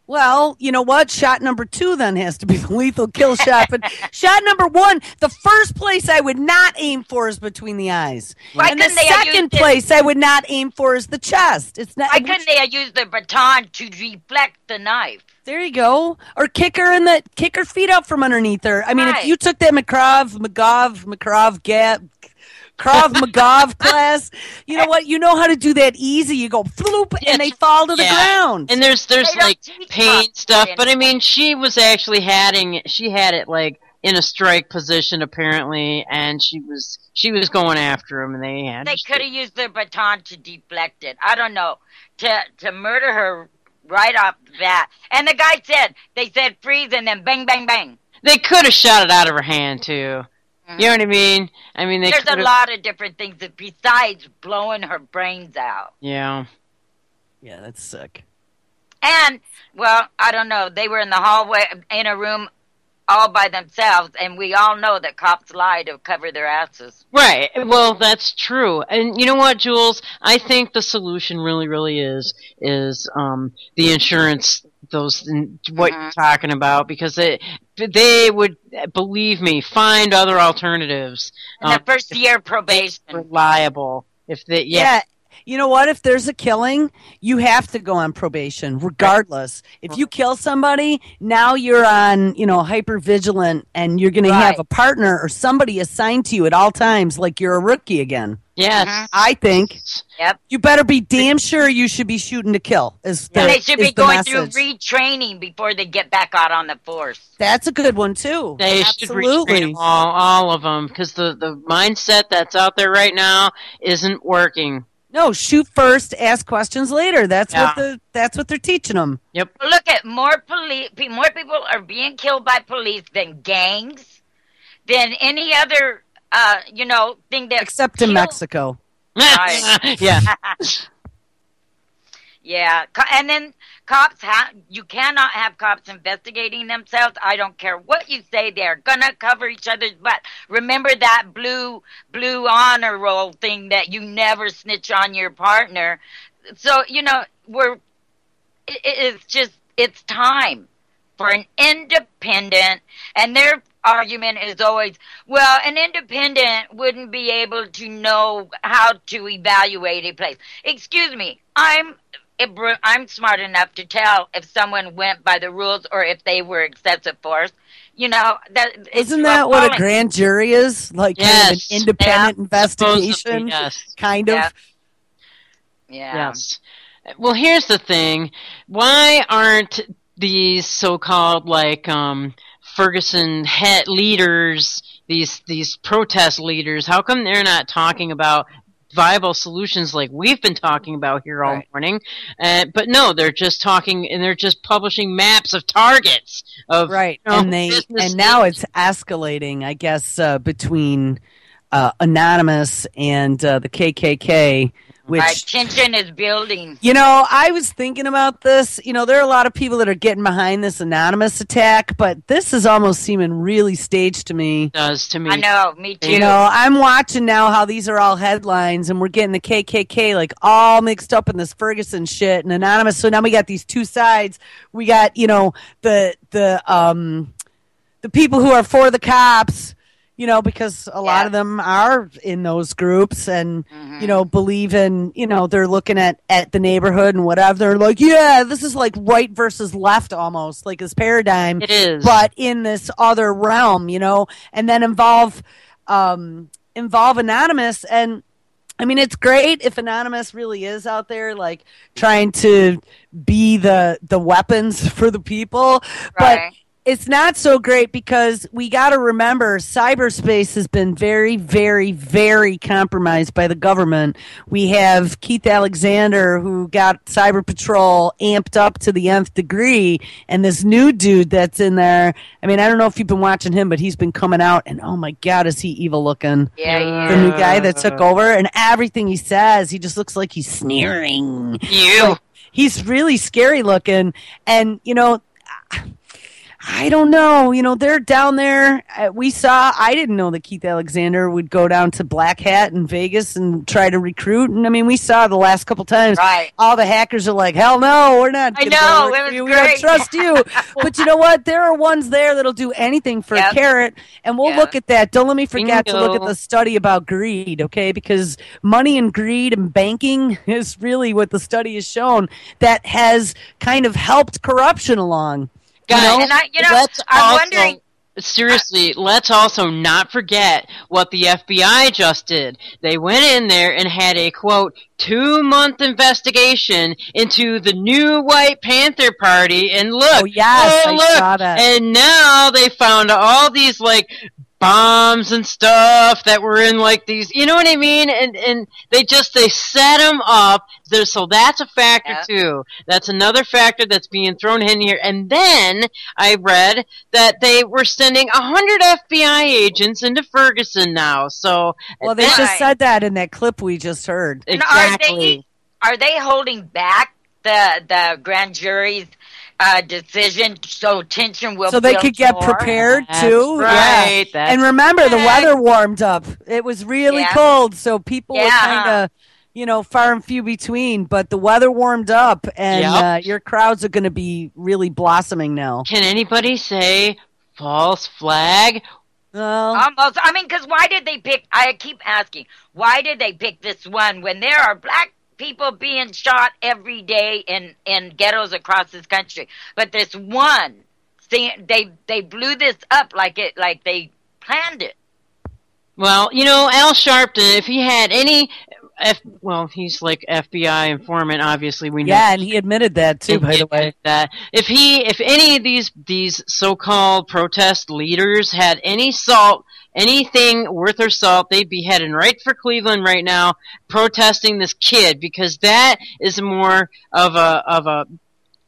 Well, you know what? Shot number 2 then has to be the lethal kill shot. But shot number 1, the first place I would not aim for is between the eyes. And the second place I would not aim for is the chest. Why couldn't they have used the baton to deflect the knife? There you go. Or kick her feet up from underneath her. I mean, if you took that Krav Maga class, you know what? You know how to do that easy. You go floop, and they fall to the ground. And there's pain stuff, but I mean, she was actually had it in a strike position apparently, and she was going after him, and they could have used their baton to deflect it. I don't know, to murder her right off the bat. And the guy they said freeze, and then bang, bang, bang. They could have shot it out of her hand, too. You know what I mean? I mean, there's a lot of different things besides blowing her brains out. Yeah. Yeah, that's sick. And, well, I don't know. They were in the hallway, in a room all by themselves, and we all know that cops lie to cover their asses. Right. Well, that's true. And you know what, Jules? I think the solution really is the insurance, what you're talking about, because they would, believe me, find other alternatives. And the first year probation. Reliable. If they, yeah. You know what? If there's a killing, you have to go on probation, regardless. If you kill somebody, now you're on, hypervigilant, and you're going to have a partner or somebody assigned to you at all times, like you're a rookie again. Yes. I think. Yep. You better be damn sure you should be shooting to kill. And they should be going through retraining before they get back out on the force. That's a good one, too. They should retrain all of them, because the mindset that's out there right now isn't working. No, shoot first, ask questions later. That's what they're teaching them. Yep. Look at more people are being killed by police than gangs, than any other thing that except in Mexico. Yeah. Yeah, and then cops you cannot have cops investigating themselves. I don't care what you say; they're gonna cover each other's butt. Remember that blue honor roll thing that you never snitch on your partner. So it's time for an independent, and their argument is always, well, an independent wouldn't be able to know how to evaluate a place. Excuse me, I'm smart enough to tell if someone went by the rules or if they were excessive force. Isn't that what a grand jury is? Like kind of an independent investigation? Kind of. Yeah. Yes. Well, here's the thing. Why aren't these so-called Ferguson head leaders, these protest leaders, how come they're not talking about viable solutions like we've been talking about here all morning? But no, they're just talking, and they're just publishing maps of targets of and now it's escalating, I guess, between Anonymous and the KKK. Which tension is building. I was thinking about this. There are a lot of people that are getting behind this Anonymous attack, but this is almost seeming really staged to me. It does to me. I know, me too. I'm watching now how these are all headlines, and we're getting the KKK all mixed up in this Ferguson shit and Anonymous. So now we got these two sides. We got the people who are for the cops. Because a lot of them are in those groups and, believe in, they're looking at the neighborhood and whatever. They're like, yeah, this is like right versus left almost, like this paradigm. It is. But in this other realm, and then involve Anonymous. And, I mean, it's great if Anonymous really is out there, trying to be the weapons for the people. Right. But it's not so great because we got to remember cyberspace has been very, very, very compromised by the government. We have Keith Alexander, who got Cyber Patrol amped up to the nth degree, and this new dude that's in there. I mean, I don't know if you've been watching him, but he's been coming out, and oh my God, is he evil looking? Yeah. The new guy that took over, and everything he says, he just looks like he's sneering. He's really scary looking, and I don't know. They're down there. I didn't know that Keith Alexander would go down to Black Hat in Vegas and try to recruit. And I mean, we saw the last couple times. Right. All the hackers are like, hell no, we're not. I know. It was great. We don't trust you. But you know what? There are ones there that'll do anything for a carrot. And we'll look at that. Don't let me forget to look at the study about greed, okay? Because money and greed and banking is really what the study has shown that has kind of helped corruption along. And I'm wondering. Seriously, let's also not forget what the FBI just did. They went in there and had a, quote, 2-month investigation into the new White Panther Party. And look. I saw that. And now they found all these, bombs and stuff that were in like these, you know what I mean? And they set them up. So that's a factor too. That's another factor that's being thrown in here. And then I read that they were sending 100 FBI agents into Ferguson now. So well, they just said that in that clip we just heard. Exactly. Are they holding back the grand jury's decision so tension will so they could get more? prepared That's too? Right. Yeah. And remember, the weather warmed up. It was really cold, so people were kind of, far and few between. But the weather warmed up, and your crowds are going to be really blossoming now. Can anybody say false flag? Almost. I mean, because why did they pick? I keep asking, why did they pick this one when there are black people being shot every day in ghettos across this country? But this one, they blew this up like they planned it. Well, Al Sharpton, if he had any, he's like FBI informant, obviously we know. Yeah, and he admitted that too, by the way. That if any of these so-called protest leaders had anything worth their salt, they'd be heading right for Cleveland right now, protesting this kid, because that is more of a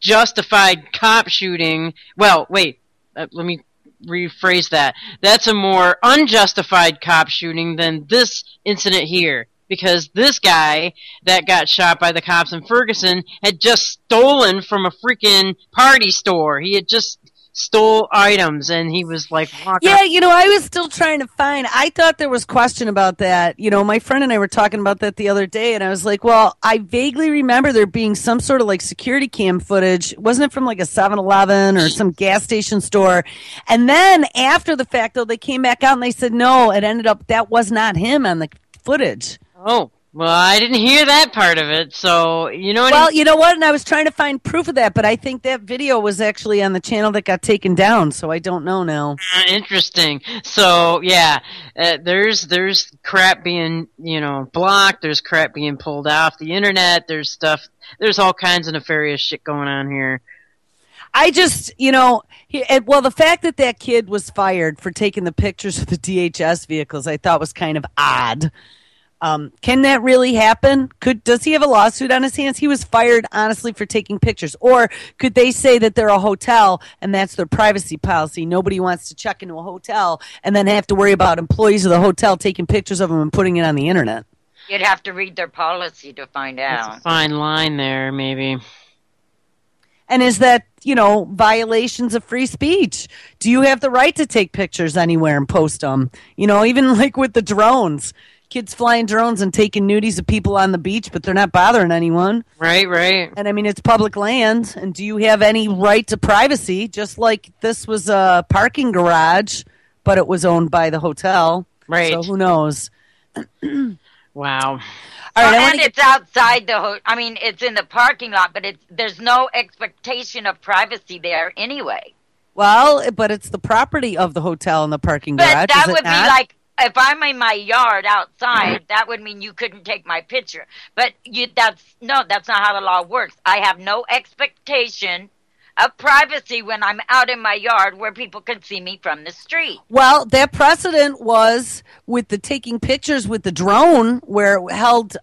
justified cop shooting. Well, wait, let me rephrase that. That's a more unjustified cop shooting than this incident here. Because this guy that got shot by the cops in Ferguson had just stolen from a freaking party store. He had just stole items, and he was like walking up. I was still trying to find. I thought there was question about that. My friend and I were talking about that the other day, and I was like, well, I vaguely remember there being some sort of like security cam footage. Wasn't it from like a 7-Eleven or some gas station store? And then after the fact, though, they came back out and they said, no, it ended up that was not him on the footage. Oh, well, I didn't hear that part of it, so you know what? Well, you know what? And I was trying to find proof of that, but I think that video was actually on the channel that got taken down, so I don't know now. Interesting. So, yeah, there's crap being, blocked, there's crap being pulled off the internet, there's all kinds of nefarious shit going on here. I just, the fact that kid was fired for taking the pictures of the DHS vehicles, I thought was kind of odd. Can that really happen? Does he have a lawsuit on his hands? He was fired, honestly, for taking pictures. Or could they say that they're a hotel and that's their privacy policy? Nobody wants to check into a hotel and then have to worry about employees of the hotel taking pictures of them and putting it on the internet. You'd have to read their policy to find out. That's a fine line there, maybe. And is that, violations of free speech? Do you have the right to take pictures anywhere and post them? Even like with the drones. Kids flying drones and taking nudies of people on the beach, but they're not bothering anyone. Right. And I mean, it's public land. And do you have any right to privacy? Just like this was a parking garage, but it was owned by the hotel. Right. So who knows? Wow. All right, and it's outside the I mean, it's in the parking lot, but there's no expectation of privacy there anyway. Well, but it's the property of the hotel and the parking garage. But that would be like, if I'm in my yard outside, that would mean you couldn't take my picture. But that's not how the law works. I have no expectation of privacy when I'm out in my yard where people can see me from the street. Well, that precedent was with the taking pictures with the drone, where it held.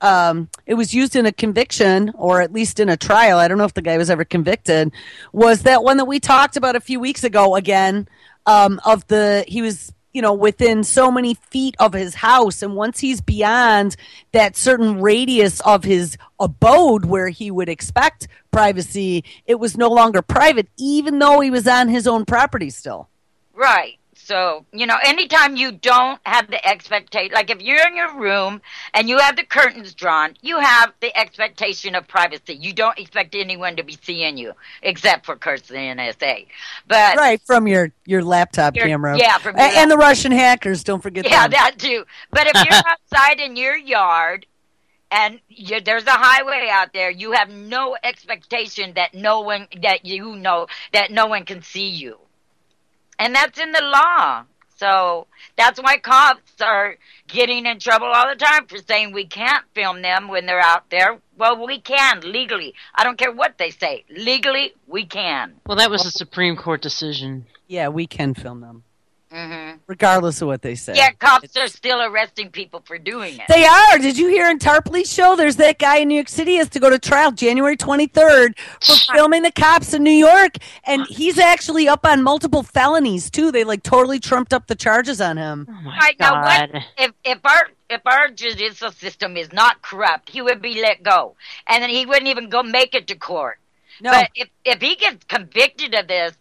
It was used in a conviction, or at least in a trial. I don't know if the guy was ever convicted. Was that one that we talked about a few weeks ago? Again, he was, within so many feet of his house. And once he's beyond that certain radius of his abode where he would expect privacy, it was no longer private, even though he was on his own property still. Right. So, anytime you don't have the expectation, like if you're in your room and you have the curtains drawn, you have the expectation of privacy. You don't expect anyone to be seeing you, except for, of course, the NSA. But right, from your laptop camera. Yeah, from your and the Russian hackers, don't forget that. Yeah, that too. But if you're outside in your yard and there's a highway out there, you have no expectation that no one can see you. And that's in the law. So that's why cops are getting in trouble all the time for saying we can't film them when they're out there. Well, we can, legally. I don't care what they say. Legally, we can. Well, that was a Supreme Court decision. Yeah, we can film them. regardless of what they say. Yeah, cops are still arresting people for doing it. They are. Did you hear in Tarpley's show? There's that guy in New York City has to go to trial January 23rd for filming the cops in New York, and he's actually up on multiple felonies too. They like totally trumped up the charges on him. Oh my Right now, God. if our judicial system is not corrupt, he would be let go, and then he wouldn't even go make it to court. No. But if he gets convicted of this,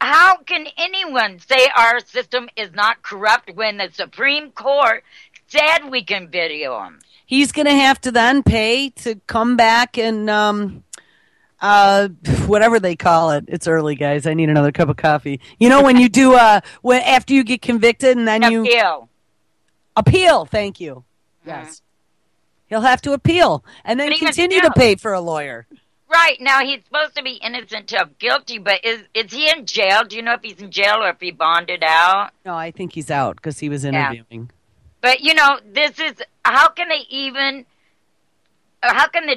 how can anyone say our system is not corrupt when the Supreme Court said we can video him? He's going to have to then pay to come back and whatever they call it. It's early, guys. I need another cup of coffee. You know when you do after you get convicted and then appeal. Thank you. Yes. He'll have to appeal and then continue to pay for a lawyer. Right. Now, he's supposed to be innocent till guilty, but is he in jail? Do you know if he's in jail or if he bonded out? No, I think he's out because he was interviewing. But, this is, how can the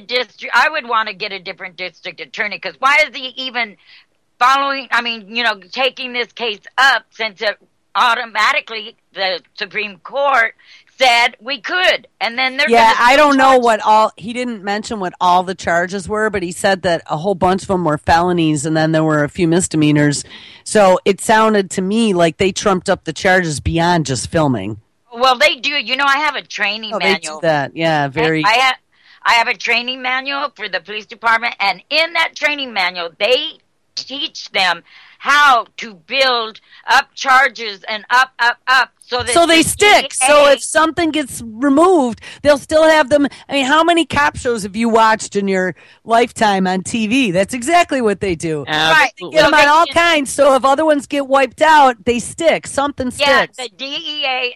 district, I would want to get a different district attorney, because why is he even taking this case up since it automatically, the Supreme Court said we could, and then they're I don't know he didn't mention what all the charges were, but he said that a whole bunch of them were felonies and then there were a few misdemeanors. So it sounded to me like they trumped up the charges beyond just filming. Well, they do. I have a training manual. They do that. Yeah, very. I have a training manual for the police department, and in that training manual, they teach them how to build up charges and up. So they stick. So if something gets removed, they'll still have them. I mean, how many cop shows have you watched in your lifetime on TV? That's exactly what they do. Right. They get them on all kinds. So if other ones get wiped out, they stick. Something sticks. Yeah, the DEA,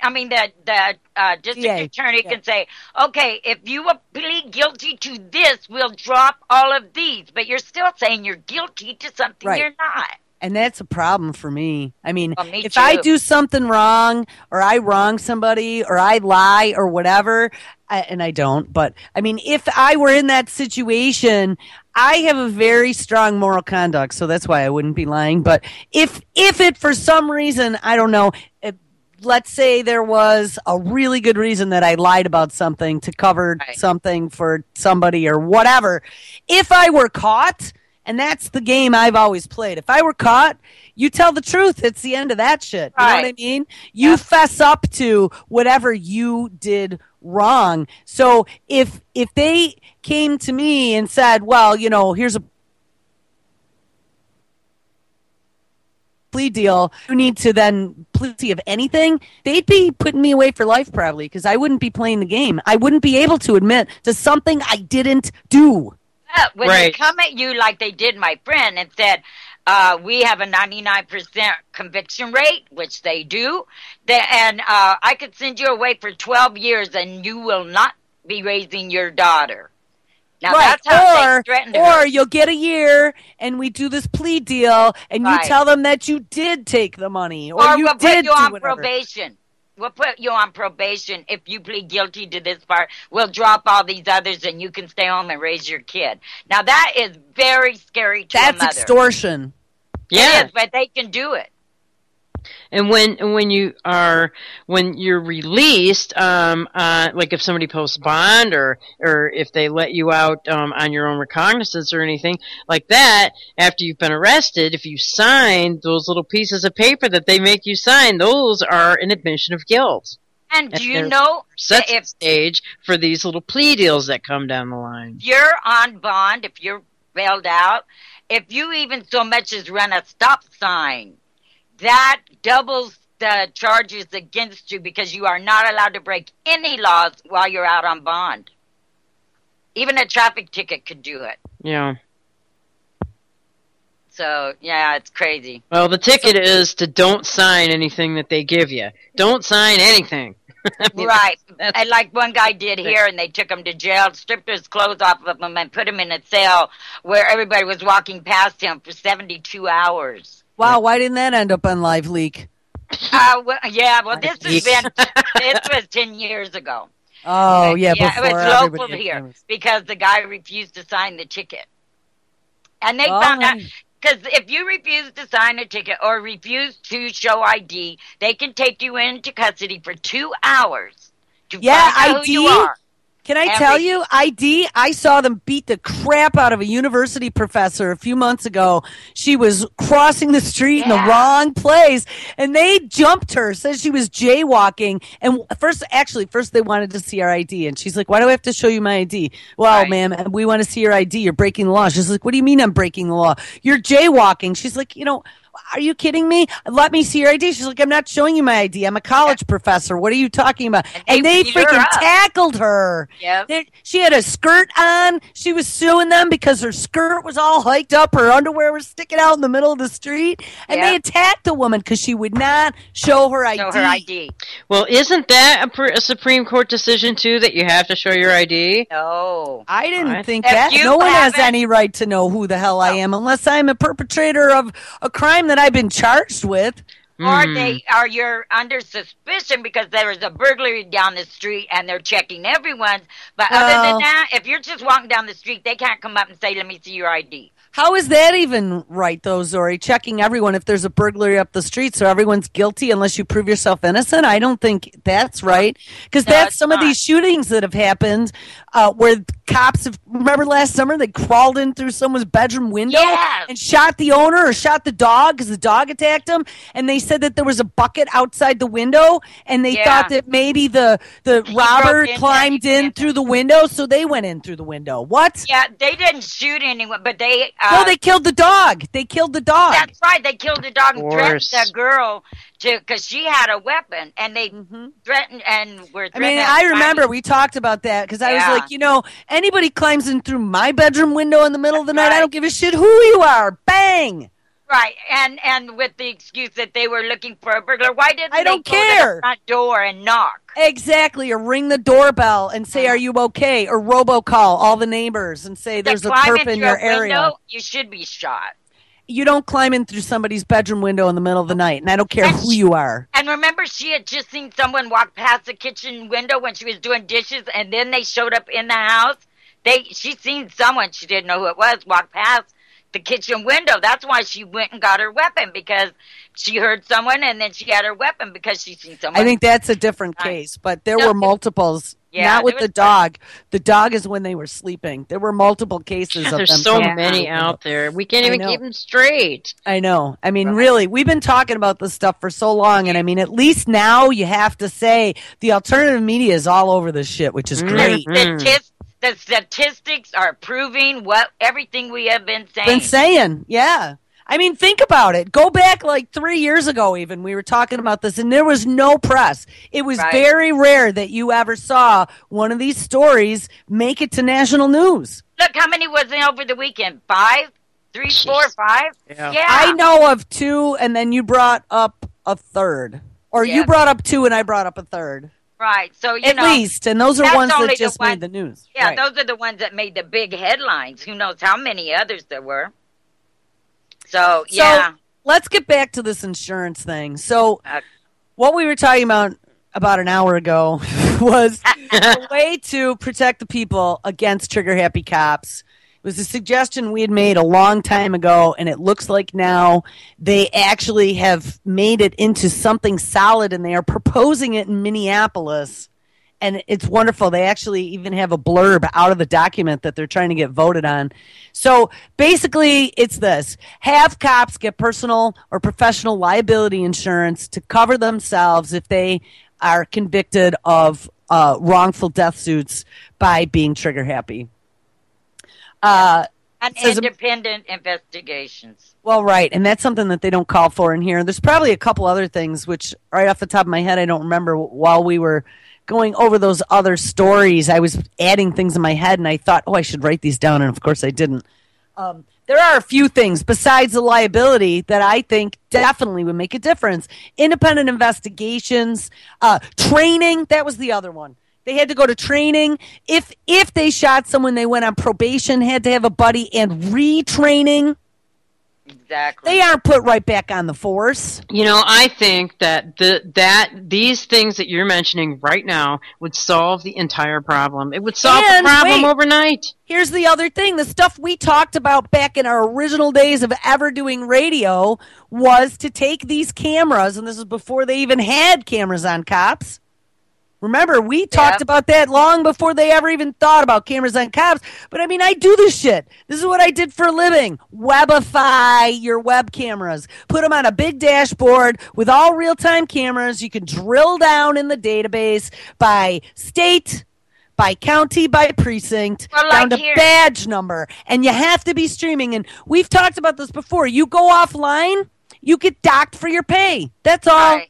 the district attorney can say, okay, if you plead guilty to this, we'll drop all of these. But you're still saying you're guilty to something you're not. And that's a problem for me. I mean, if too. I do something wrong or I wrong somebody or I lie or whatever, and I don't, but I mean, if I were in that situation, I have a very strong moral conduct, so that's why I wouldn't be lying. But if it for some reason, I don't know, let's say there was a really good reason that I lied about something to cover something for somebody or whatever, if I were caught. And that's the game I've always played. If I were caught, you tell the truth. It's the end of that shit. You know what I mean? You fess up to whatever you did wrong. So if they came to me and said, well, here's a plea deal, you need to then plea of anything, they'd be putting me away for life probably because I wouldn't be playing the game. I wouldn't be able to admit to something I didn't do. When they come at you like they did my friend and said, we have a 99% conviction rate, which they do, and I could send you away for 12 years and you will not be raising your daughter. Now, that's how they threatened her. Or you'll get a year and we do this plea deal and you tell them that you did take the money. Or you we'll did put you on whatever. probation. We'll put you on probation if you plead guilty to this part. We'll drop all these others and you can stay home and raise your kid. Now, that is very scary to a mother. That's extortion. Yeah. It is, but they can do it. And when you're released, like if somebody posts bond or if they let you out on your own recognizance or anything like that, after you've been arrested, if you sign those little pieces of paper that they make you sign, those are an admission of guilt. And do you know that if stage for these little plea deals that come down the line? If you're on bond, if you're bailed out, if you even so much as run a stop sign, that doubles the charges against you because you are not allowed to break any laws while you're out on bond. Even a traffic ticket could do it. Yeah. So, yeah, it's crazy. Well, the ticket is to don't sign anything that they give you. Don't sign anything. I mean, right. And like one guy did here, and they took him to jail, stripped his clothes off of him, and put him in a cell where everybody was walking past him for 72 hours. Wow, why didn't that end up on Live Leak? This was 10 years ago. Oh, yeah, it was local here because the guy refused to sign the ticket. And they found out because if you refuse to sign a ticket or refuse to show ID, they can take you into custody for 2 hours to find out who you are. Can I tell you, ID, I saw them beat the crap out of a university professor a few months ago. She was crossing the street in the wrong place, and they jumped her, said she was jaywalking. And first they wanted to see her ID, and she's like, why do I have to show you my ID? Well, ma'am, we want to see your ID. You're breaking the law. She's like, what do you mean I'm breaking the law? You're jaywalking. She's like, are you kidding me? Let me see your ID. She's like, I'm not showing you my ID. I'm a college professor. What are you talking about? And they freaking tackled her. Yep. She had a skirt on. She was suing them because her skirt was all hiked up. Her underwear was sticking out in the middle of the street. And they attacked the woman because she would not show her ID. Well, isn't that a Supreme Court decision, too, that you have to show your ID? No. I didn't think that. No one has any right to know who the hell I am unless I'm a perpetrator of a crime that I've been charged with. Or you're under suspicion because there was a burglary down the street and they're checking everyone's. But other than that, if you're just walking down the street, they can't come up and say, let me see your ID. How is that even right, though, Zorie? Checking everyone if there's a burglary up the street so everyone's guilty unless you prove yourself innocent? I don't think that's right. Because that's some of these shootings that have happened where cops have, remember last summer, they crawled in through someone's bedroom window and shot the owner or shot the dog because the dog attacked him. And they said that there was a bucket outside the window and they thought that maybe the robber climbed in through the window, so they went in through the window. What? Yeah, they didn't shoot anyone, but they... no, they killed the dog. They killed the dog. That's right. They killed the dog and threatened that girl because she had a weapon, and they threatened and were threatening. I remember we talked about that because I was like, anybody climbs in through my bedroom window in the middle of the night, I don't give a shit who you are. Bang. Right, and with the excuse that they were looking for a burglar, why didn't they go to the front door and knock? Exactly, or ring the doorbell and say, are you okay? Or robocall all the neighbors and say there's a perp in your area. Window, you should be shot. You don't climb in through somebody's bedroom window in the middle of the night, and I don't care who you are. And remember, she had just seen someone walk past the kitchen window when she was doing dishes, and then they showed up in the house. She seen someone, she didn't know who it was, walk past the kitchen window. That's why she went and got her weapon, because she heard someone and then she had her weapon because she seen someone. I think that's a different case, but there were multiples. Not with the dog. The dog is when they were sleeping. There were multiple cases of them. There's so many out there. We can't even keep them straight. I know. I mean, really, we've been talking about this stuff for so long, and I mean, at least now you have to say the alternative media is all over this shit, which is great. The statistics are proving everything we have been saying. Yeah. I mean, think about it. Go back like 3 years ago even. We were talking about this, and there was no press. It was very rare that you ever saw one of these stories make it to national news. Look, how many was in over the weekend? 5? 3, 4, 5? Yeah. I know of 2, and then you brought up a third. Or you brought up 2, and I brought up a third. Right, so at least, and those are ones that just made the news. Yeah, those are the ones that made the big headlines. Who knows how many others there were? So let's get back to this insurance thing. So, what we were talking about an hour ago was a way to protect the people against trigger-happy cops. It was a suggestion we had made a long time ago, and it looks like now they actually have made it into something solid, and they are proposing it in Minneapolis. And it's wonderful. They actually even have a blurb out of the document that they're trying to get voted on. So basically, it's this. Have cops get personal or professional liability insurance to cover themselves if they are convicted of wrongful death suits by being trigger-happy. And independent investigations. Well, right, and that's something that they don't call for in here. There's probably a couple other things, which right off the top of my head, I don't remember. While we were going over those other stories, I was adding things in my head, and I thought, I should write these down, and of course I didn't. There are a few things besides the liability that I think definitely would make a difference. Independent investigations, training, that was the other one. They had to go to training. If they shot someone, they went on probation, had to have a buddy, and retraining. Exactly. They aren't put right back on the force. You know, I think that these things that you're mentioning right now would solve the entire problem. It would solve the problem overnight. Here's the other thing. The stuff we talked about back in our original days of ever doing radio was to take these cameras, and this is before they even had cameras on cops. Remember, we talked about that long before they ever even thought about cameras on cops. But, I mean, I do this shit. This is what I did for a living. Webify your web cameras. Put them on a big dashboard with all real-time cameras. You can drill down in the database by state, by county, by precinct, down to badge number. And you have to be streaming. And we've talked about this before. You go offline, you get docked for your pay. That's all. Right.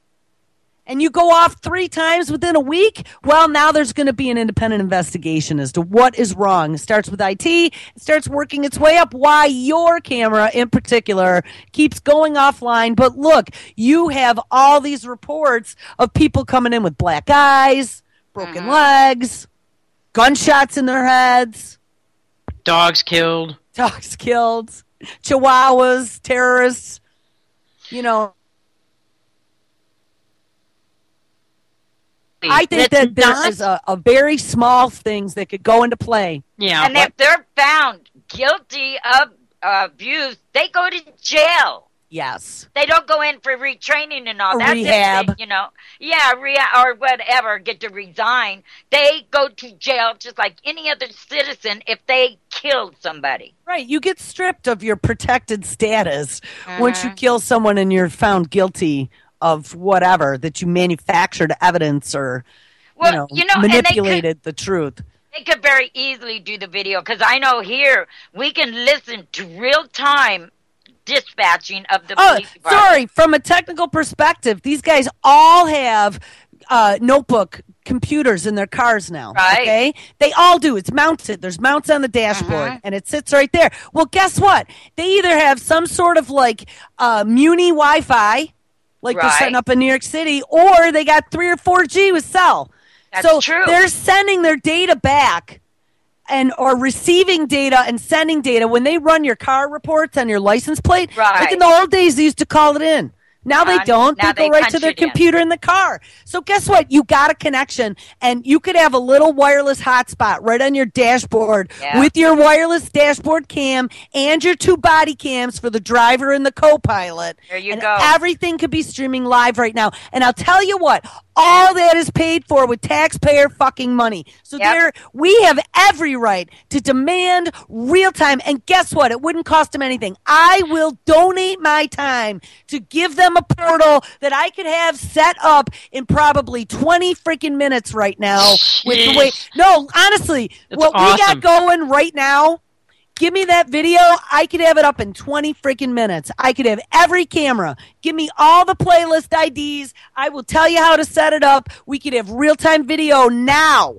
And you go off 3 times within a week, well, now there's going to be an independent investigation as to what is wrong. It starts with IT. It starts working its way up why your camera in particular keeps going offline. But look, you have all these reports of people coming in with black eyes, broken legs, gunshots in their heads. Dogs killed. Chihuahuas, terrorists, you know. I think that there is a very small things that could go into play. Yeah, and if they're found guilty of abuse, they go to jail. Yes. They don't go in for retraining and all that. Rehab. You know, rehab or whatever, get to resign. They go to jail just like any other citizen if they killed somebody. Right. You get stripped of your protected status once you kill someone and you're found guilty of whatever, that you manufactured evidence or manipulated the truth. They could very easily do the video because I know here we can listen to real-time dispatching of the police department. Sorry, from a technical perspective, these guys all have notebook computers in their cars now. Right. Okay? They all do. It's mounted. There's mounts on the dashboard, and it sits right there. Well, guess what? They either have some sort of like Muni Wi-Fi, like they're setting up in New York City, or they got 3 or 4G with cell. That's true. They're sending their data back or receiving data and sending data when they run your car reports on your license plate. Right. Like in the old days, they used to call it in. Now they don't. Now they go right to their computer in the car. So guess what? You got a connection, and you could have a little wireless hotspot right on your dashboard with your wireless dashboard cam and your 2 body cams for the driver and the co-pilot. There you go. Everything could be streaming live right now. And I'll tell you what, all that is paid for with taxpayer fucking money. So we have every right to demand real time. And guess what? It wouldn't cost them anything. I will donate my time to give them a portal that I could have set up in probably 20 freaking minutes right now. With the way, no, honestly, we got going right now, give me that video. I could have it up in 20 freaking minutes. I could have every camera. Give me all the playlist IDs. I will tell you how to set it up. We could have real-time video now.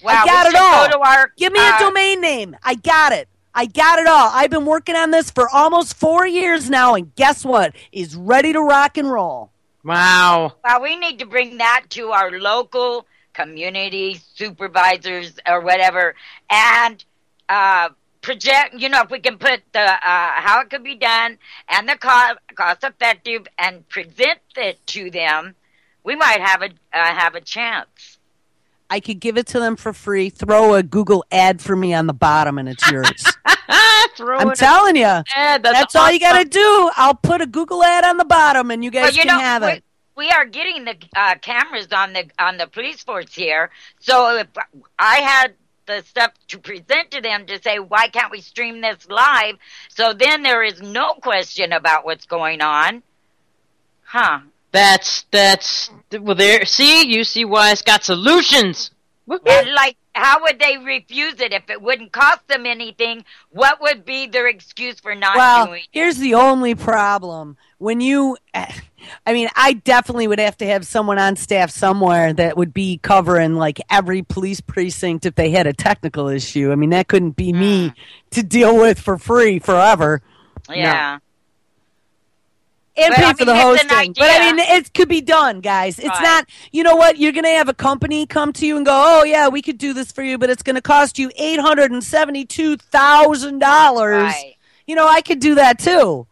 Wow, I got it all. Give me a domain name. I got it. I got it all. I've been working on this for almost 4 years now, and guess what? It's ready to rock and roll. Wow. Well, we need to bring that to our local community supervisors or whatever, and project, if we can put the how it could be done and the cost effective and present it to them, we might have a chance. I could give it to them for free. Throw a Google ad for me on the bottom, and it's yours. I'm telling you, that's all you got to do. I'll put a Google ad on the bottom, and you guys can have it. We are getting the cameras on the police force here, so if I had the stuff to present to them to say, why can't we stream this live? So then there is no question about what's going on. Huh. That's well, there. See, you see why it's got solutions. And how would they refuse it if it wouldn't cost them anything? What would be their excuse for not doing it? Here's the only problem. I definitely would have to have someone on staff somewhere that would be covering like every police precinct if they had a technical issue. I mean, that couldn't be me to deal with for free forever. Yeah. No. And pay for the hosting. But it could be done, guys. It's not, you know what? You're going to have a company come to you and go, oh, yeah, we could do this for you, but it's going to cost you $872,000. Right. I could do that too.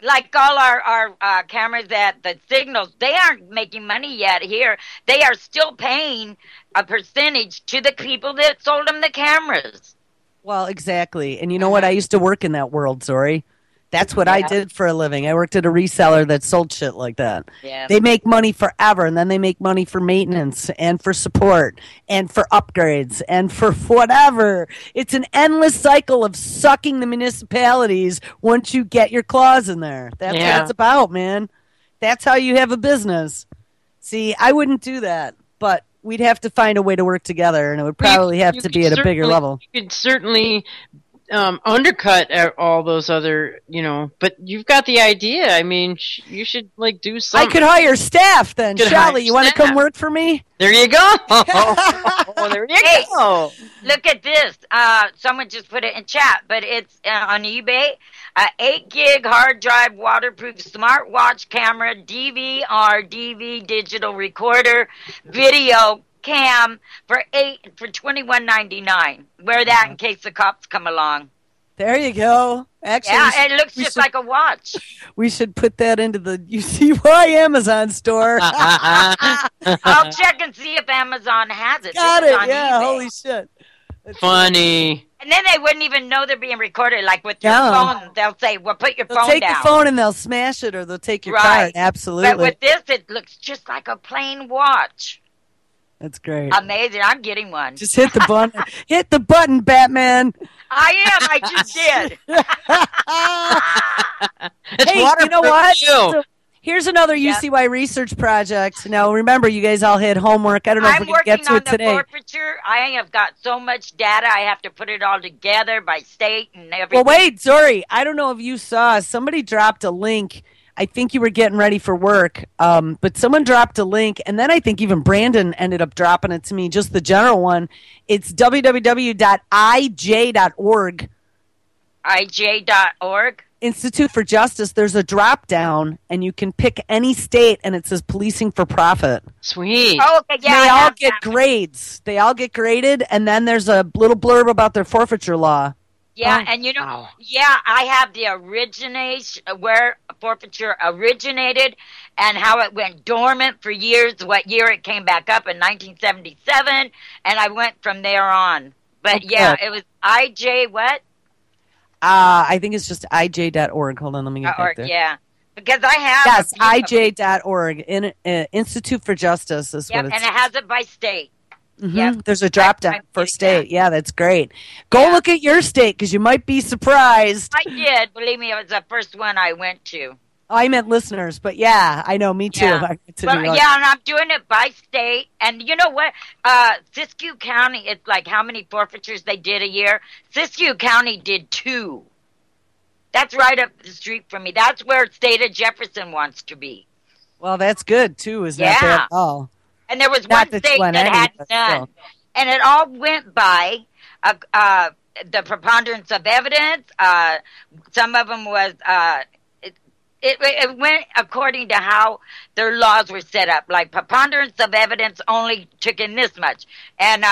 Like all our cameras at the signals, they aren't making money yet here. They are still paying a percentage to the people that sold them the cameras. Well, exactly. And you know what? I used to work in that world, Zorie. That's what I did for a living. I worked at a reseller that sold shit like that. Yeah. They make money forever, and then they make money for maintenance and for support and for upgrades and for whatever. It's an endless cycle of sucking the municipalities once you get your claws in there. That's what it's about, man. That's how you have a business. See, I wouldn't do that, but we'd have to find a way to work together, and it would probably have to be at a bigger level. You could certainly undercut all those other, but you've got the idea. I mean, you should do something. I could hire staff then. Shelly, you want to come work for me? There you go. There you go. Look at this. Someone just put it in chat, but it's on eBay. 8 gig hard drive waterproof smartwatch camera, DV digital recorder, video cam for $21.99. Wear that in case the cops come along. There you go. Actually, it looks just like a watch. We should put that into the UCY Amazon store. I'll check and see if Amazon has it. Got it. Yeah, holy shit. That's funny. And then they wouldn't even know they're being recorded. Like with your phone, they'll say, well, put your phone down. They'll take your phone and they'll smash it, or they'll take your card. Absolutely. But with this, it looks just like a plain watch. That's great. Amazing. I'm getting one. Just hit the button. Hit the button, Batman. I just did. Hey, you know what? So here's another UCY research project. Now, remember, you guys all had homework. I don't know if we can get to it today. Forfeiture. I have got so much data. I have to put it all together by state and everything. Well, wait, Zorie. I don't know if you saw. Somebody dropped a link. I think you were getting ready for work, but someone dropped a link, and then I think even Brandon ended up dropping it to me, just the general one. It's www.ij.org. IJ.org? Institute for Justice. There's a drop down, and you can pick any state, and it says policing for profit. Sweet. Oh, okay, yeah. They all get grades. They all get graded, and then there's a little blurb about their forfeiture law. Yeah, and I have the origination, where forfeiture originated and how it went dormant for years, what year it came back up in 1977, and I went from there on. But it was IJ what? I think it's just ij.org. Hold on, let me get back there. Yeah, because I have... Yes, ij.org, Institute for Justice is what it's... and it has it by state. Mm-hmm. Yep. There's a drop down for state. Yeah, that's great. Go look at your state because you might be surprised. I did. Believe me, it was the first one I went to. Oh, I meant listeners, but yeah, I know. Me too. Yeah, and I'm doing it by state. And you know what? Siskiyou County, it's like how many forfeitures they did a year. Siskiyou County did 2. That's right up the street from me. That's where state of Jefferson wants to be. Well, that's good too. Is that bad at all? And there was one state that had none. And it all went by the preponderance of evidence. Some of them was, it went according to how their laws were set up. Like preponderance of evidence only took in this much. And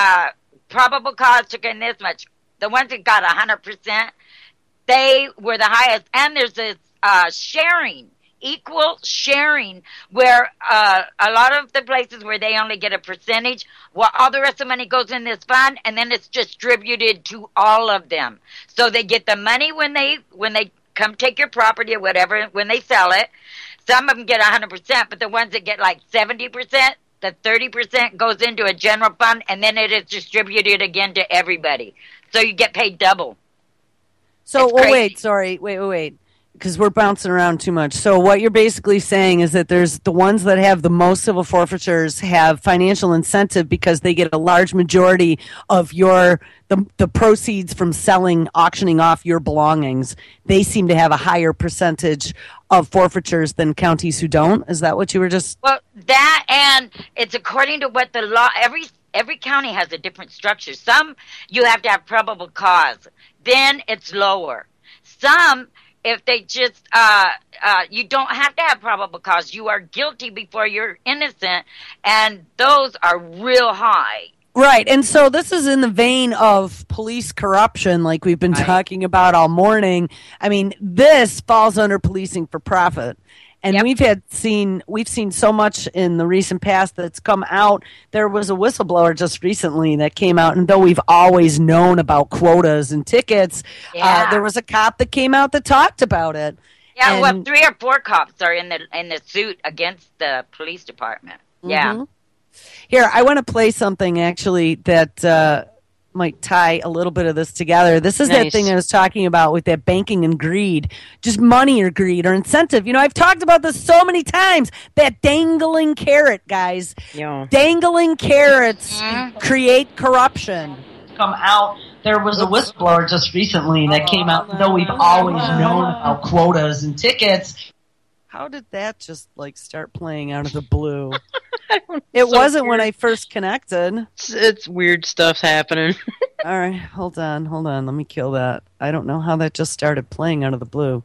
probable cause took in this much. The ones that got 100%, they were the highest. And there's this equal sharing, where a lot of the places where they only get a percentage, well, all the rest of the money goes in this fund, and then it's distributed to all of them. So they get the money when they come take your property or whatever, when they sell it. Some of them get 100%, but the ones that get like 70%, the 30% goes into a general fund, and then it is distributed again to everybody. So you get paid double. So, wait, because we're bouncing around too much. So what you're basically saying is that there's the ones that have the most civil forfeitures have financial incentive because they get a large majority of the proceeds from auctioning off your belongings. They seem to have a higher percentage of forfeitures than counties who don't. Is that what you were just... Well, that, and it's according to what the law... Every county has a different structure. Some, you have to have probable cause. Then it's lower. Some... If they just, you don't have to have probable cause. You are guilty before you're innocent, and those are real high. Right, and so this is in the vein of police corruption, like we've been talking about all morning. I mean, this falls under policing for profit, and we've seen so much in the recent past that's come out. There was a whistleblower just recently that came out, and though we've always known about quotas and tickets, there was a cop that came out that talked about it. Yeah, well, 3 or 4 cops are in the suit against the police department. Yeah. Here, I want to play something actually that might tie a little bit of this together. This is that thing I was talking about with that banking and greed, just money or greed or incentive. You know, I've talked about this so many times. That dangling carrot, guys. Yeah. Dangling carrots create corruption. Come out. There was a whistleblower just recently that came out, though we've always known about quotas and tickets. How did that just, like, start playing out of the blue? It wasn't when I first connected. It's weird stuff happening. All right, hold on. Let me kill that. I don't know how that just started playing out of the blue.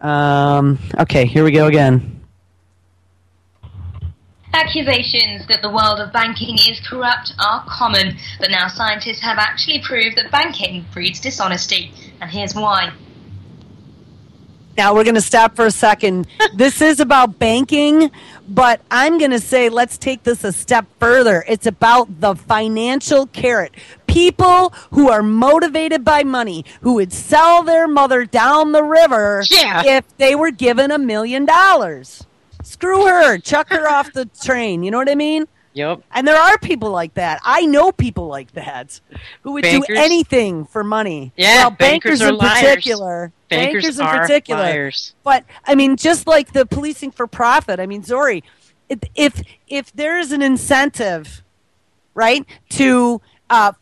Okay, here we go again. Accusations that the world of banking is corrupt are common, but now scientists have actually proved that banking breeds dishonesty. And here's why. Now, we're going to stop for a second. This is about banking, but I'm going to say let's take this a step further. It's about the financial carrot. People who are motivated by money, who would sell their mother down the river if they were given $1 million. Screw her. Chuck her off the train. You know what I mean? Yep. And there are people like that. I know people like that who would do anything for money. Yeah, well, bankers in liars. particular. Bankers in particular. Liars. But I mean, just like the policing for profit. I mean, Zorie, if there is an incentive, right, to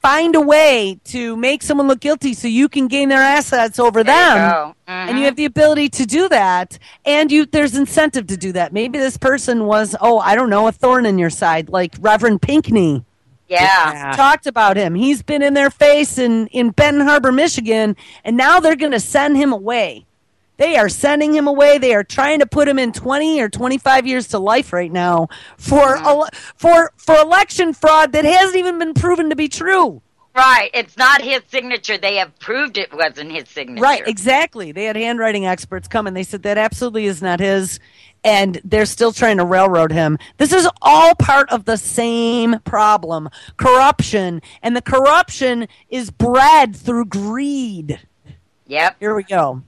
find a way to make someone look guilty so you can gain their assets over them, and you have the ability to do that, and there's incentive to do that. Maybe this person was, I don't know, a thorn in your side, like Reverend Pinckney. Yeah. Talked about him. He's been in their face in Benton Harbor, Michigan, and now they're going to send him away. They are sending him away. They are trying to put him in 20 or 25 years to life right now for election fraud that hasn't even been proven to be true. Right. It's not his signature. They have proved it wasn't his signature. Right, exactly. They had handwriting experts come, and they said that absolutely is not his, and they're still trying to railroad him. This is all part of the same problem, corruption, and the corruption is bred through greed. Yep. Here we go.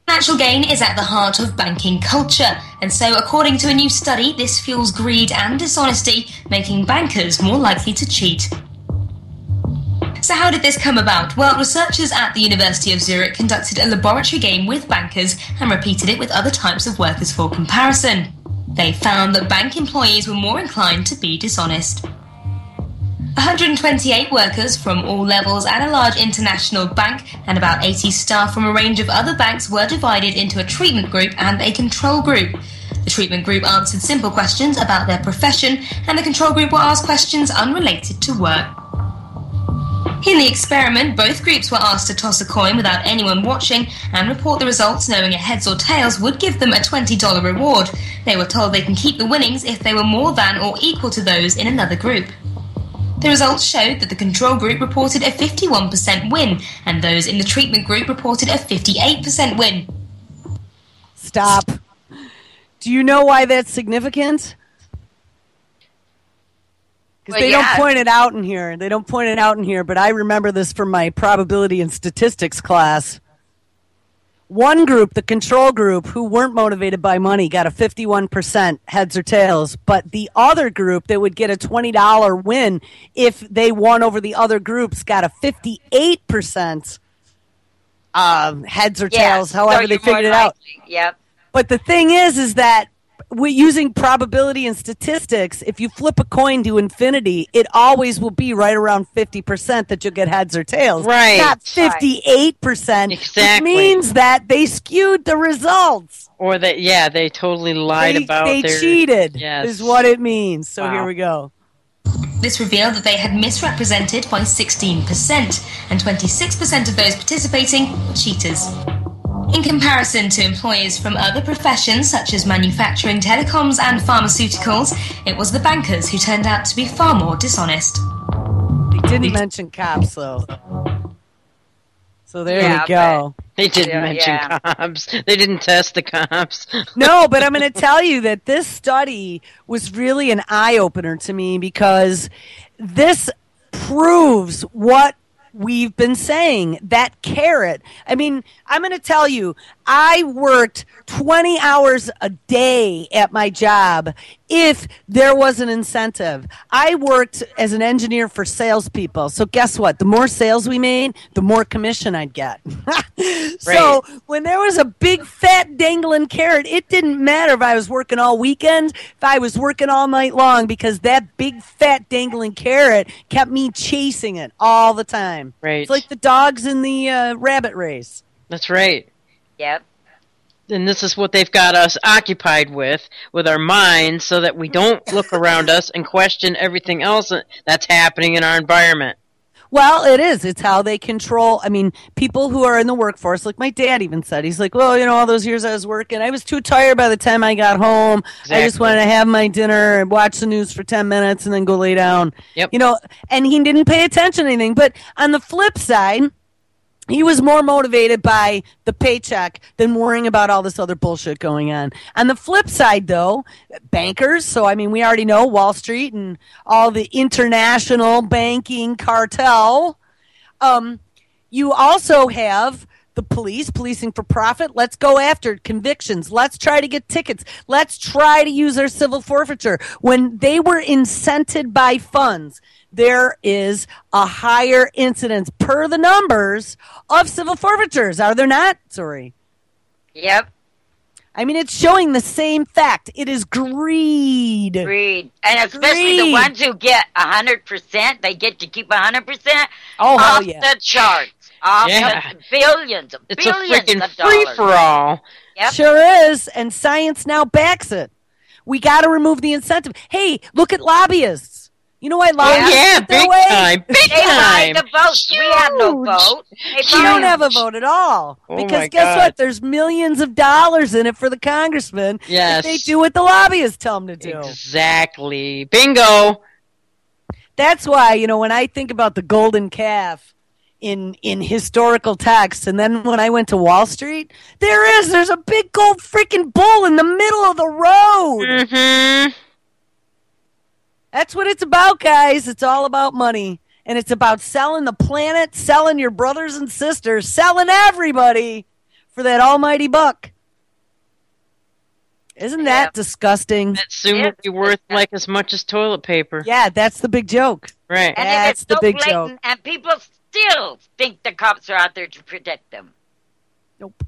Financial gain is at the heart of banking culture, and so according to a new study, this fuels greed and dishonesty, making bankers more likely to cheat. So how did this come about? Well, researchers at the University of Zurich conducted a laboratory game with bankers and repeated it with other types of workers for comparison. They found that bank employees were more inclined to be dishonest. 128 workers from all levels at a large international bank and about 80 staff from a range of other banks were divided into a treatment group and a control group. The treatment group answered simple questions about their profession, and the control group were asked questions unrelated to work. In the experiment, both groups were asked to toss a coin without anyone watching and report the results, knowing a heads or tails would give them a $20 reward. They were told they can keep the winnings if they were more than or equal to those in another group. The results showed that the control group reported a 51% win, and those in the treatment group reported a 58% win. Stop. Do you know why that's significant? Because they don't point it out in here. They don't point it out in here, but I remember this from my probability and statistics class. One group, the control group, who weren't motivated by money, got a 51% heads or tails, but the other group that would get a $20 win if they won over the other groups got a 58% heads or tails, however they figured it out. Yep. But the thing is that using probability and statistics, if you flip a coin to infinity, it always will be right around 50% that you'll get heads or tails. Right. Not 58%. Exactly. Which means that they skewed the results. Or that, they totally lied about they cheated, yes. is what it means. So Here we go. This revealed that they had misrepresented by 16%, and 26% of those participating were cheaters. In comparison to employees from other professions such as manufacturing, telecoms, and pharmaceuticals, it was the bankers who turned out to be far more dishonest. They didn't mention cops, though. So there we go. They didn't mention cops. They didn't test the cops. No, but I'm going to tell you that this study was really an eye-opener to me because this proves what we've been saying, that carrot. I mean, I'm going to tell you, I worked 20 hours a day at my job if there was an incentive. I worked as an engineer for salespeople. So guess what? The more sales we made, the more commission I'd get. So when there was a big fat dangling carrot, it didn't matter if I was working all weekend, if I was working all night long, because that big fat dangling carrot kept me chasing it all the time. Right. It's like the dogs in the rabbit race. That's right. Yep. And this is what they've got us occupied with our minds, so that we don't look around us and question everything else that's happening in our environment. Well, it is. It's how they control. I mean, people who are in the workforce, like my dad even said, he's like, well, all those years I was working, I was too tired by the time I got home. Exactly. I just wanted to have my dinner and watch the news for 10 minutes and then go lay down. Yep. And he didn't pay attention to anything. But on the flip side, he was more motivated by the paycheck than worrying about all this other bullshit going on. On the flip side, though, bankers, so I mean, we already know Wall Street and all the international banking cartel. You also have the police, policing for profit. Let's go after convictions. Let's try to get tickets. Let's try to use our civil forfeiture. When they were incented by funds, there is a higher incidence per the numbers of civil forfeitures. Are there not? Sorry. Yep. I mean, it's showing the same fact. It is greed. Greed. And especially the ones who get 100%, they get to keep 100% off the charts. Off the billions of it's billions a freaking of dollars. free-for-all. Yep. Sure is, and science now backs it. We got to remove the incentive. Hey, look at lobbyists. You know why lobbyists big time. Big they time. buy the vote. We have no vote. You don't have a vote at all. Because guess what? There's millions of dollars in it for the congressman if they do what the lobbyists tell them to do. Exactly. Bingo. That's why, when I think about the golden calf in historical texts, and then when I went to Wall Street, there's a big gold freaking bull in the middle of the road. Mm-hmm. That's what it's about, guys. It's all about money. And it's about selling the planet, selling your brothers and sisters, selling everybody for that almighty buck. Isn't that disgusting? That soon will be worth like as much as toilet paper. Yeah, that's the big joke. Right. And that's the big joke. And people still think the cops are out there to protect them. Nope.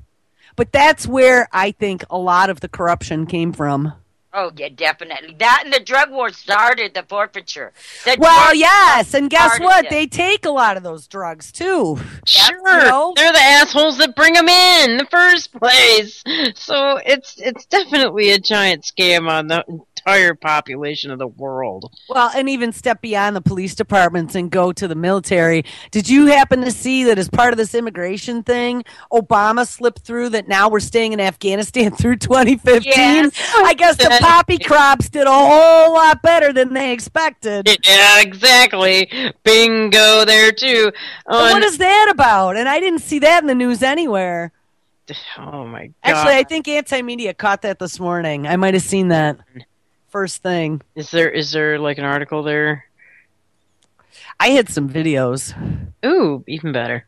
But that's where I think a lot of the corruption came from. Oh, yeah, definitely. That and the drug war started the forfeiture. Yes, and guess what? They take a lot of those drugs, too. Sure. They're the assholes that bring them in the first place. So it's definitely a giant scam on the entire population of the world. Well, and even step beyond the police departments and go to the military. Did you happen to see that as part of this immigration thing, Obama slipped through that now we're staying in Afghanistan through 2015? Yes. I guess the poppy crops did a whole lot better than they expected. Yeah, exactly. Bingo there, too. What is that about? And I didn't see that in the news anywhere. Oh, my God. Actually, I think Anti-Media caught that this morning. I might have seen that. First thing. Is there like an article there? I had some videos. Ooh, even better.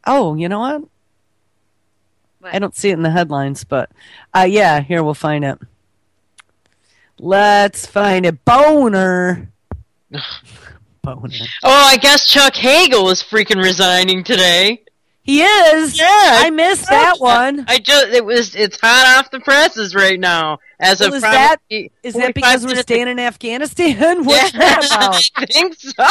Oh, you know what? I don't see it in the headlines, but yeah, here we'll find it. Let's find it. Boner. Boner. Oh, I guess Chuck Hagel is freaking resigning today. He is. Yeah, I missed that one. It's hot off the presses right now. Is that because we're staying in Afghanistan? What's that about? I think so.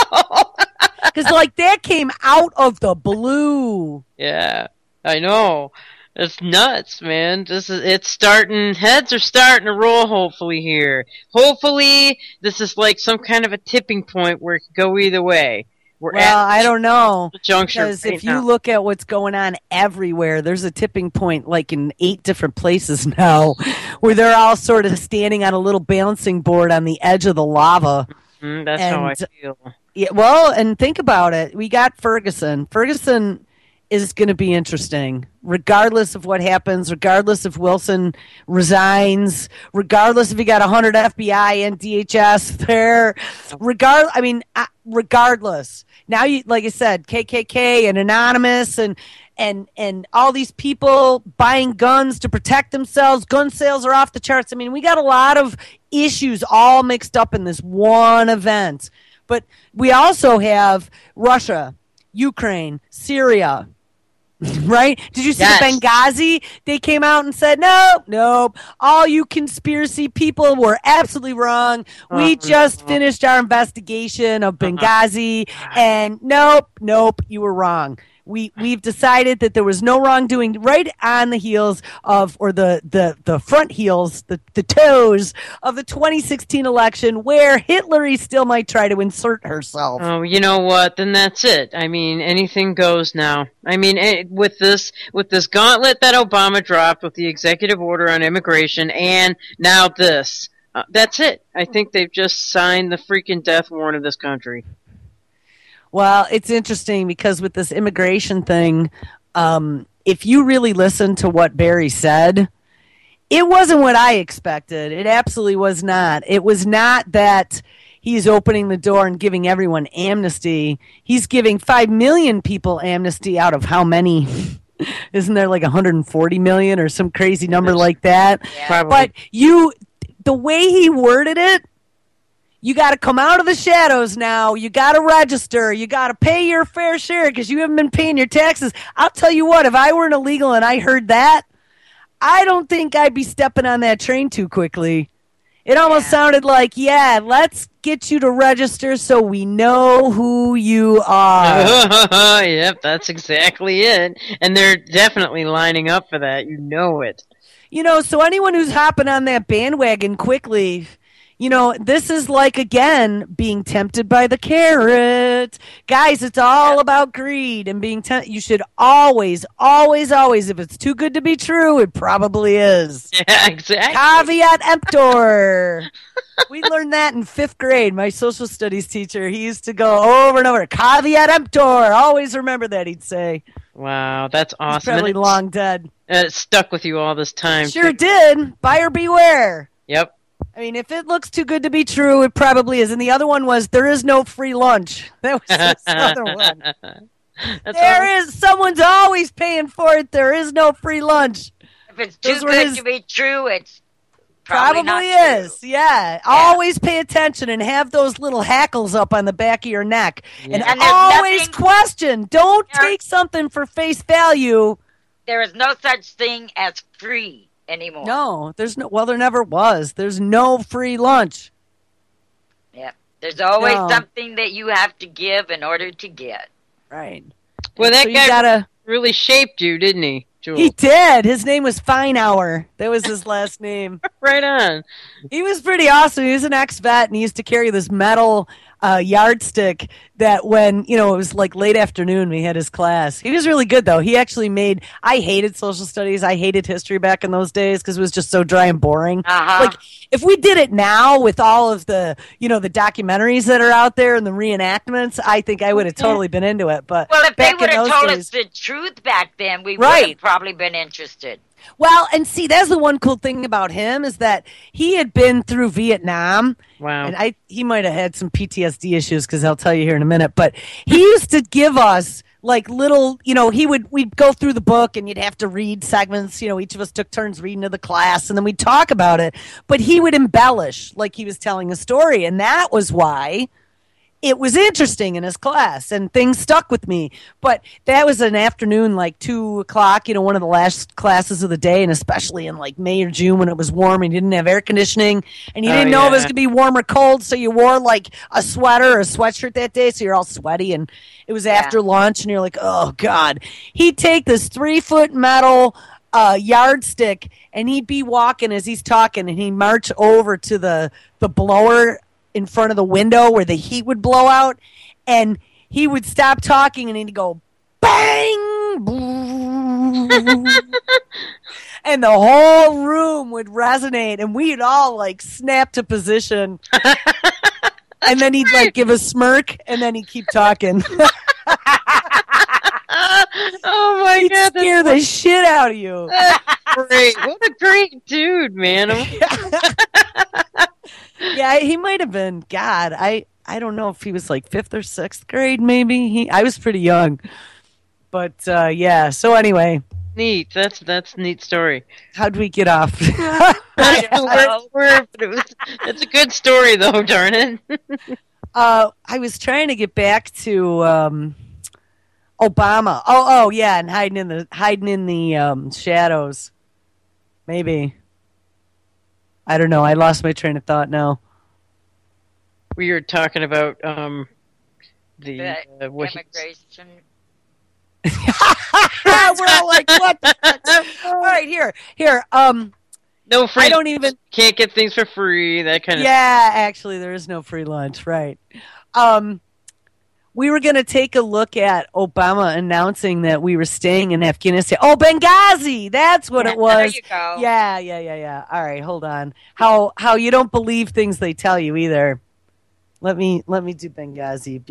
Because that came out of the blue. Yeah, I know. It's nuts, man. It's starting. Heads are starting to roll. Hopefully here. Hopefully this is like some kind of a tipping point where it could go either way. I don't know. Because if you look at what's going on everywhere, there's a tipping point like in 8 different places now where they're all sort of standing on a little balancing board on the edge of the lava. That's how I feel. Yeah, well, and think about it. We got Ferguson. Ferguson is going to be interesting, regardless of what happens, regardless if Wilson resigns, regardless if you got 100 FBI and DHS there, regardless. Now, like I said, KKK and Anonymous and all these people buying guns to protect themselves. Gun sales are off the charts. I mean, we got a lot of issues all mixed up in this one event. But we also have Russia, Ukraine, Syria. Right? Did you see the Benghazi? They came out and said, nope. All you conspiracy people were absolutely wrong. We just finished our investigation of Benghazi, and nope, you were wrong. We've decided that there was no wrongdoing right on the heels of, or the front heels, the toes of the 2016 election, where Hitler still might try to insert herself. Oh, you know what? Then that's it. I mean, anything goes now. I mean, with this gauntlet that Obama dropped with the executive order on immigration, and now this, that's it. I think they've just signed the freaking death warrant of this country. Well, it's interesting because with this immigration thing, if you really listen to what Barry said, it wasn't what I expected. It absolutely was not. It was not that he's opening the door and giving everyone amnesty. He's giving 5 million people amnesty out of how many? Isn't there like 140 million or some crazy number like that? Yeah. Probably. But the way he worded it, you got to come out of the shadows now. You got to register. You got to pay your fair share because you haven't been paying your taxes. I'll tell you what, if I were an illegal and I heard that, I don't think I'd be stepping on that train too quickly. It almost sounded like, let's get you to register so we know who you are. Yep, that's exactly it. And they're definitely lining up for that. You know it. So anyone who's hopping on that bandwagon quickly, this is like, again, being tempted by the carrot. Guys, it's all about greed and being tempted. You should always, if it's too good to be true, it probably is. Yeah, exactly. Caveat emptor. We learned that in 5th grade. My social studies teacher, he used to go over and over, caveat emptor. Always remember that, he'd say. Wow, that's awesome. He's probably long dead. It stuck with you all this time. Sure did. Buyer beware. Yep. I mean, if it looks too good to be true, it probably is. And the other one was, there is no free lunch. That was this other one. Someone's always paying for it. There is no free lunch. If it's too good to be true, it's probably not is. true. Yeah. Always pay attention and have those little hackles up on the back of your neck. Yeah. And always question. Don't take something for face value. There is no such thing as free anymore. No, there never was. There's no free lunch. Yeah. There's always something that you have to give in order to get. Right. Well, that guy really shaped you, didn't he, Jules? He did. His name was Feinauer. That was his last name. Right on. He was pretty awesome. He was an ex-vet, and he used to carry this metal yardstick that when, it was like late afternoon, we had his class. He was really good, though. He actually I hated social studies. I hated history back in those days because it was just so dry and boring. Like, if we did it now with all of the, the documentaries that are out there and the reenactments, I think I would have totally been into it. But well, if they would have told us the truth back then, we would have probably been interested. Well, and see, that's the one cool thing about him is that he had been through Vietnam. Wow. And he might have had some PTSD issues because I'll tell you here in a minute. But he used to give us like little, we'd go through the book and you'd have to read segments. Each of us took turns reading to the class and then we'd talk about it. But he would embellish like he was telling a story. And that was why it was interesting in his class and things stuck with me. But that was an afternoon, like 2:00, one of the last classes of the day. And especially in like May or June when it was warm and you didn't have air conditioning and you didn't know if it was going to be warm or cold. So you wore like a sweater or a sweatshirt that day. So you're all sweaty and it was after lunch and you're like, oh God. He'd take this 3-foot metal yardstick and he'd be walking as he's talking and he'd march over to the blower in front of the window where the heat would blow out, and he would stop talking and he'd go, bang! Boom. And the whole room would resonate, and we'd all, like, snap to position. And then he'd, like, give a smirk, and then he'd keep talking. Oh, my He'd God. scare the shit out of you. Great. What a great dude, man. Yeah, he might have been. God, I don't know if he was like 5th or 6th grade, maybe. I was pretty young. But, yeah, so anyway. Neat. That's a neat story. How'd we get off? It's a good story, though, darn it. I was trying to get back to Obama. Oh, yeah, and hiding in the shadows. Maybe. I don't know. I lost my train of thought now. We were talking about the immigration. We're all like, what the fuck? All right, here. No free. I don't even can't get things for free. That kind of. Yeah, actually, there is no free lunch, right? We were going to take a look at Obama announcing that we were staying in Afghanistan. Oh, Benghazi! That's what it was. There you go. Yeah. All right, hold on. How you don't believe things they tell you either. Let me do Benghazi.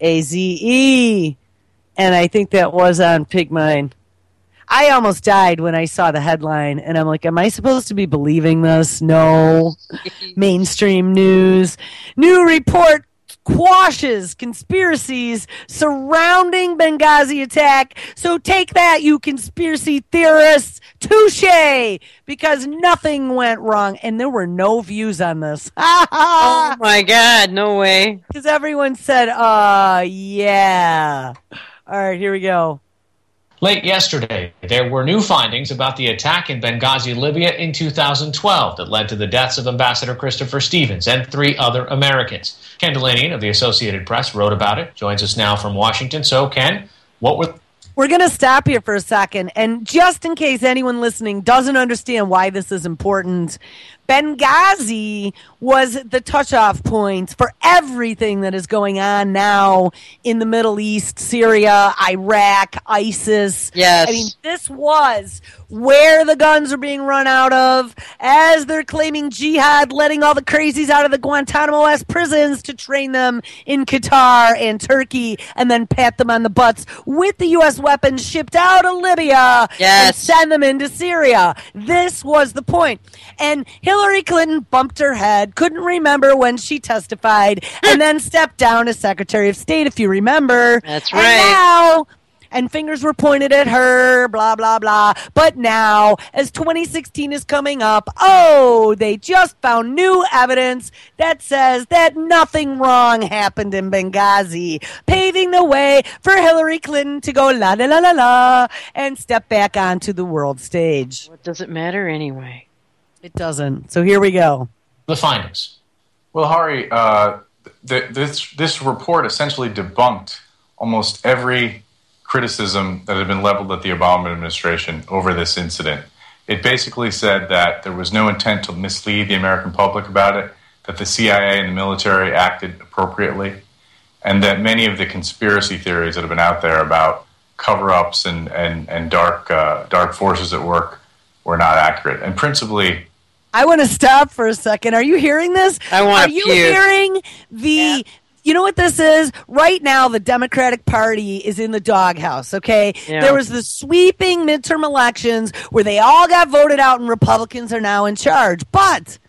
Benghaze. And I think that was on Pigmine. I almost died when I saw the headline, and I'm like, am I supposed to be believing this? No. Mainstream news. New report quashes conspiracies surrounding Benghazi attack. So take that, you conspiracy theorists. Touche! Because nothing went wrong, and there were no views on this. Oh, my God. No way. Because everyone said, yeah. All right, here we go. Late yesterday, there were new findings about the attack in Benghazi, Libya in 2012 that led to the deaths of Ambassador Christopher Stevens and 3 other Americans. Ken Delanian of the Associated Press wrote about it, joins us now from Washington. So, Ken, We're going to stop here for a second, and just in case anyone listening doesn't understand why this is important, Benghazi was the touch-off point for everything that is going on now in the Middle East, Syria, Iraq, ISIS. Yes. I mean, this was where the guns are being run out of as they're claiming jihad, letting all the crazies out of the Guantanamo-esque prisons to train them in Qatar and Turkey and then pat them on the butts with the U.S. weapons shipped out of Libya and send them into Syria. This was the point. And Hillary Clinton bumped her head, couldn't remember when she testified, and then stepped down as Secretary of State, if you remember. That's right. And fingers were pointed at her, blah, blah, blah. But now, as 2016 is coming up, they just found new evidence that says that nothing wrong happened in Benghazi, paving the way for Hillary Clinton to go la la la la la and step back onto the world stage. What does it matter anyway? It doesn't. So here we go. The findings. Well, Hari, this report essentially debunked almost every criticism that had been leveled at the Obama administration over this incident. It basically said that there was no intent to mislead the American public about it, that the CIA and the military acted appropriately, and that many of the conspiracy theories that have been out there about cover-ups and dark forces at work were not accurate. And principally, I want to stop for a second. Are you hearing this? Are you hearing the... Yeah. You know what this is? Right now, the Democratic Party is in the doghouse, okay? Yeah. There was the sweeping midterm elections where they all got voted out and Republicans are now in charge. But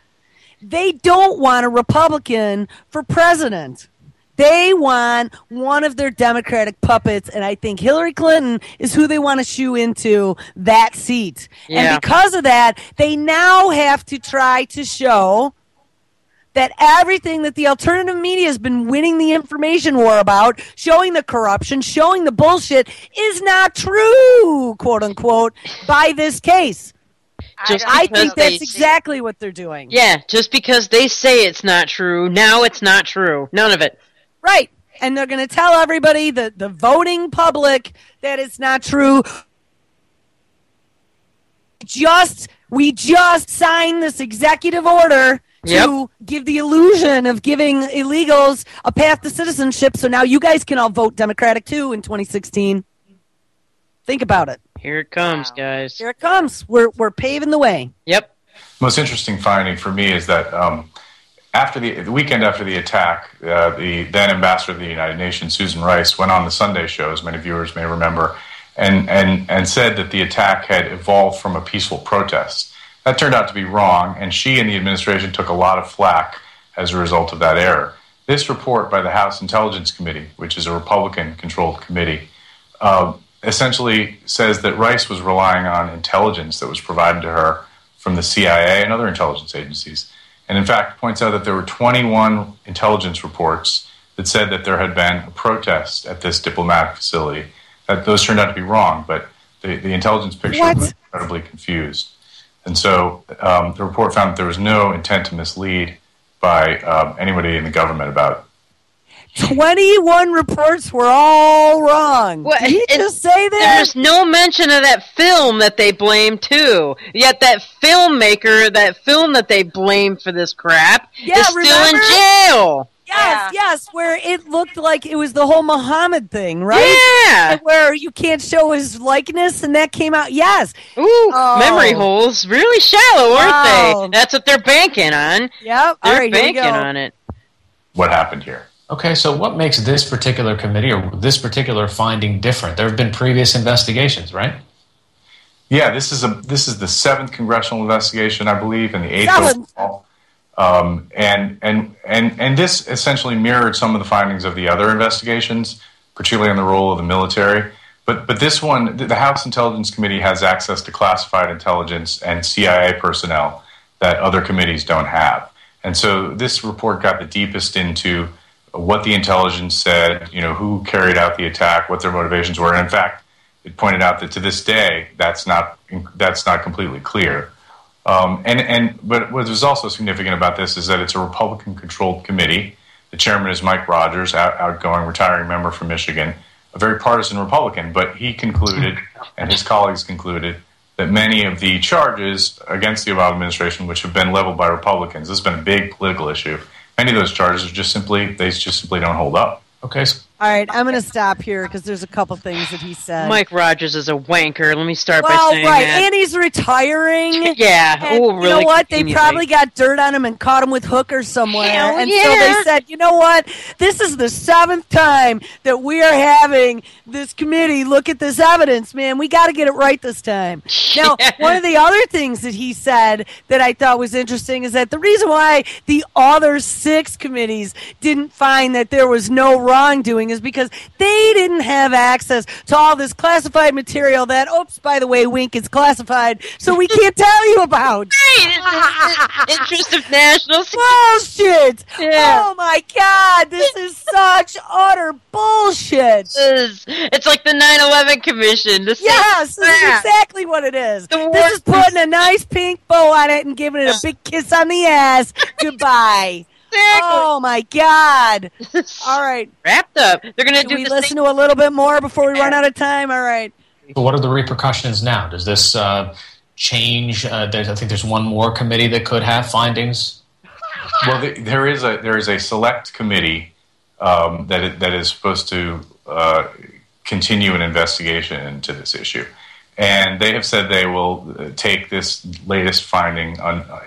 they don't want a Republican for president. They want one of their Democratic puppets, and I think Hillary Clinton is who they want to shoo into that seat. Yeah. And because of that, they now have to try to show that everything that the alternative media has been winning the information war about, showing the corruption, showing the bullshit, is not true, quote unquote, by this case. I think that's exactly what they're doing. Yeah, just because they say it's not true, now it's not true. None of it. Right. And they're going to tell everybody, the voting public, that it's not true. We just signed this executive order to give the illusion of giving illegals a path to citizenship, so now you guys can all vote Democratic too in 2016. Think about it. Here it comes, guys. Here it comes. We're paving the way. Yep. Most interesting finding for me is that after the weekend after the attack, the then ambassador of the United Nations, Susan Rice, went on the Sunday show, as many viewers may remember, and said that the attack had evolved from a peaceful protest. That turned out to be wrong, and she and the administration took a lot of flack as a result of that error. This report by the House Intelligence Committee, which is a Republican-controlled committee, essentially says that Rice was relying on intelligence that was provided to her from the CIA and other intelligence agencies. And in fact, points out that there were 21 intelligence reports that said that there had been a protest at this diplomatic facility. That those turned out to be wrong, but the intelligence picture was incredibly confused. And so the report found that there was no intent to mislead by anybody in the government about 21 reports were all wrong. Did he just say that? There's no mention of that film that they blame too. Yet that filmmaker, that film that they blamed for this crap, is still in jail. Yes, where it looked like it was the whole Muhammad thing, right? Yeah. And where you can't show his likeness, and that came out, yes. Ooh, memory holes. Really shallow, aren't they? That's what they're banking on. Yep. They're all right, banking on it. What happened here? Okay, so what makes this particular committee or this particular finding different? There have been previous investigations, right? Yeah, this is the 7th congressional investigation, I believe, and the 8th overall. And this essentially mirrored some of the findings of the other investigations, particularly on the role of the military. But this one, the House Intelligence Committee has access to classified intelligence and CIA personnel that other committees don't have. And so this report got the deepest into what the intelligence said, who carried out the attack, what their motivations were. And in fact, it pointed out that to this day, that's not completely clear. But what is also significant about this is that it's a Republican-controlled committee. The chairman is Mike Rogers, outgoing retiring member from Michigan, a very partisan Republican. But he concluded, and his colleagues concluded, that many of the charges against the Obama administration, which have been leveled by Republicans, this has been a big political issue. Many of those charges are just simply don't hold up. Okay. All right, I'm going to stop here because there's a couple things that he said. Mike Rogers is a wanker. Let me start by saying that. that. And he's retiring. Yeah. And really? You know what? They probably got dirt on him and caught him with hookers somewhere. Hell and yeah. so they said, you know what? This is the 7th time that we are having this committee look at this evidence, man. We got to get it right this time. Now, one of the other things that he said that I thought was interesting is that the reason why the other 6 committees didn't find that there was no wrongdoing is because they didn't have access to all this classified material that, oops, by the way, wink, is classified, so we can't tell you about. Right, interest of national bullshit. Yeah. Oh my God, this is such utter bullshit. It's like the 9/11 Commission. Yes, this is exactly what it is. This is putting a nice pink bow on it and giving it a big kiss on the ass. Goodbye. Exactly. Oh my God! All right, wrapped up. They're going to do. We listen to a little bit more before we run out of time. All right. So, what are the repercussions now? Does this change? I think there's one more committee that could have findings. Well, there is a select committee that is supposed to continue an investigation into this issue, and they have said they will take this latest finding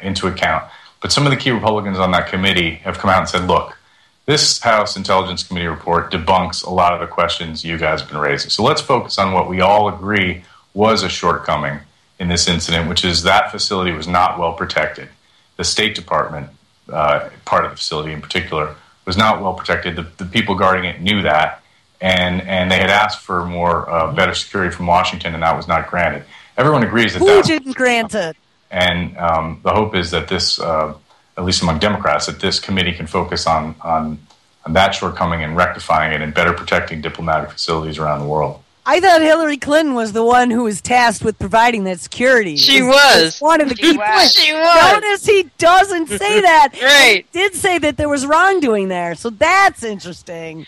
into account. But some of the key Republicans on that committee have come out and said, look, this House Intelligence Committee report debunks a lot of the questions you guys have been raising. So let's focus on what we all agree was a shortcoming in this incident, which is that facility was not well protected. The State Department, part of the facility in particular, was not well protected. The people guarding it knew that, and they had asked for more better security from Washington, and that was not granted. Everyone agrees that Who didn't grant it? And the hope is that this, at least among Democrats, that this committee can focus on that shortcoming and rectifying it and better protecting diplomatic facilities around the world. I thought Hillary Clinton was the one who was tasked with providing that security. She was. One of the key points. She was. Notice he doesn't say that. Right. He did say that there was wrongdoing there, so that's interesting.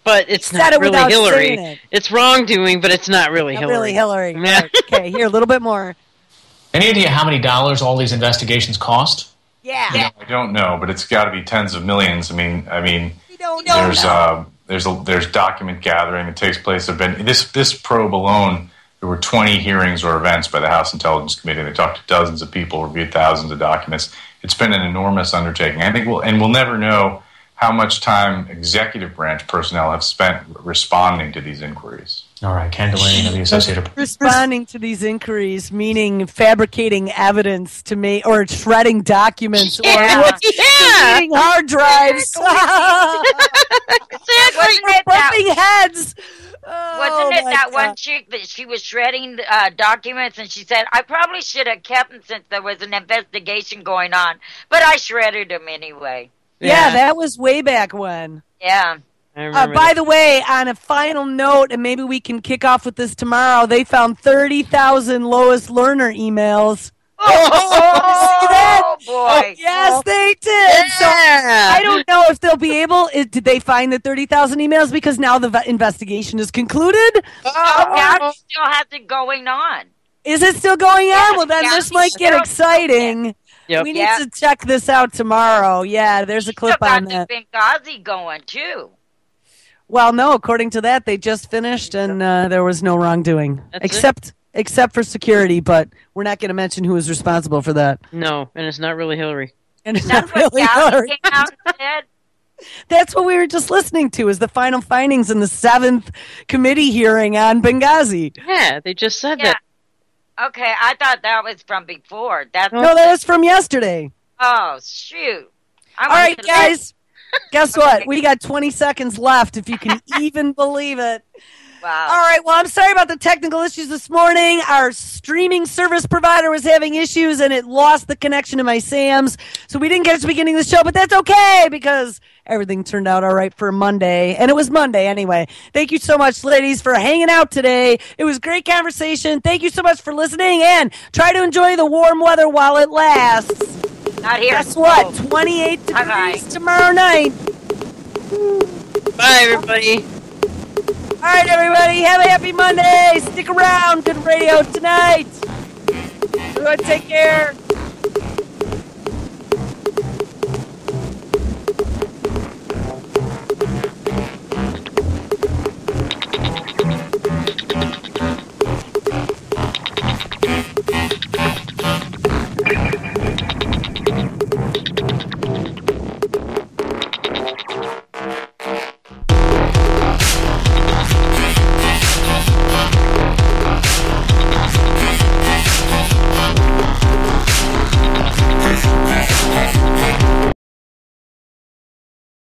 But it's not really Hillary. It's wrongdoing, but it's not really Hillary. Not really Hillary. Yeah. Okay, here, a little bit more. Any idea how many dollars all these investigations cost? Yeah. You know, I don't know, but it's got to be tens of millions. I mean, We don't know. there's document gathering that takes place. There've been this probe alone. There were 20 hearings or events by the House Intelligence Committee. They talked to dozens of people, reviewed thousands of documents. It's been an enormous undertaking. I think we'll never know how much time executive branch personnel have spent responding to these inquiries. All right, Ken Delaney of the Associated Press. Responding to these inquiries, meaning fabricating evidence to me, or shredding documents, or deleting hard drives. Bumping heads. Wasn't it that one chick that she was shredding documents, and she said, I probably should have kept them since there was an investigation going on, but I shredded them anyway. Yeah, that was way back when. Yeah. By the way, on a final note, and maybe we can kick off with this tomorrow, they found 30,000 Lois Lerner emails. Oh, boy. Yes, they did. Yeah. So I don't know if they'll be able. Did they find the 30,000 emails because now the investigation is concluded? Now it still has it going on. Is it still going on? Well, then this might get exciting. Yep. We need to check this out tomorrow. Yeah, there's a clip on that. Benghazi going too. Well, no, according to that, they just finished and there was no wrongdoing. Except for security, but we're not going to mention who was responsible for that. No, and it's not really Hillary. And it's not really Hillary. Came out and said. That's what we were just listening to, is the final findings in the 7th committee hearing on Benghazi. Yeah, they just said that. Okay, I thought that was from before. No, that was from yesterday. Oh, shoot. All right, guys. Guess what? We got 20 seconds left, if you can even believe it. Wow. All right, well, I'm sorry about the technical issues this morning. Our streaming service provider was having issues, and it lost the connection to my Sam's. So we didn't catch the beginning of the show, but that's okay, because everything turned out all right for Monday. And it was Monday anyway. Thank you so much, ladies, for hanging out today. It was great conversation. Thank you so much for listening, and try to enjoy the warm weather while it lasts. Not here. Guess what? 28 degrees tomorrow night. Bye, everybody. All right, everybody. Have a happy Monday. Stick around. Good radio tonight. Everyone, take care.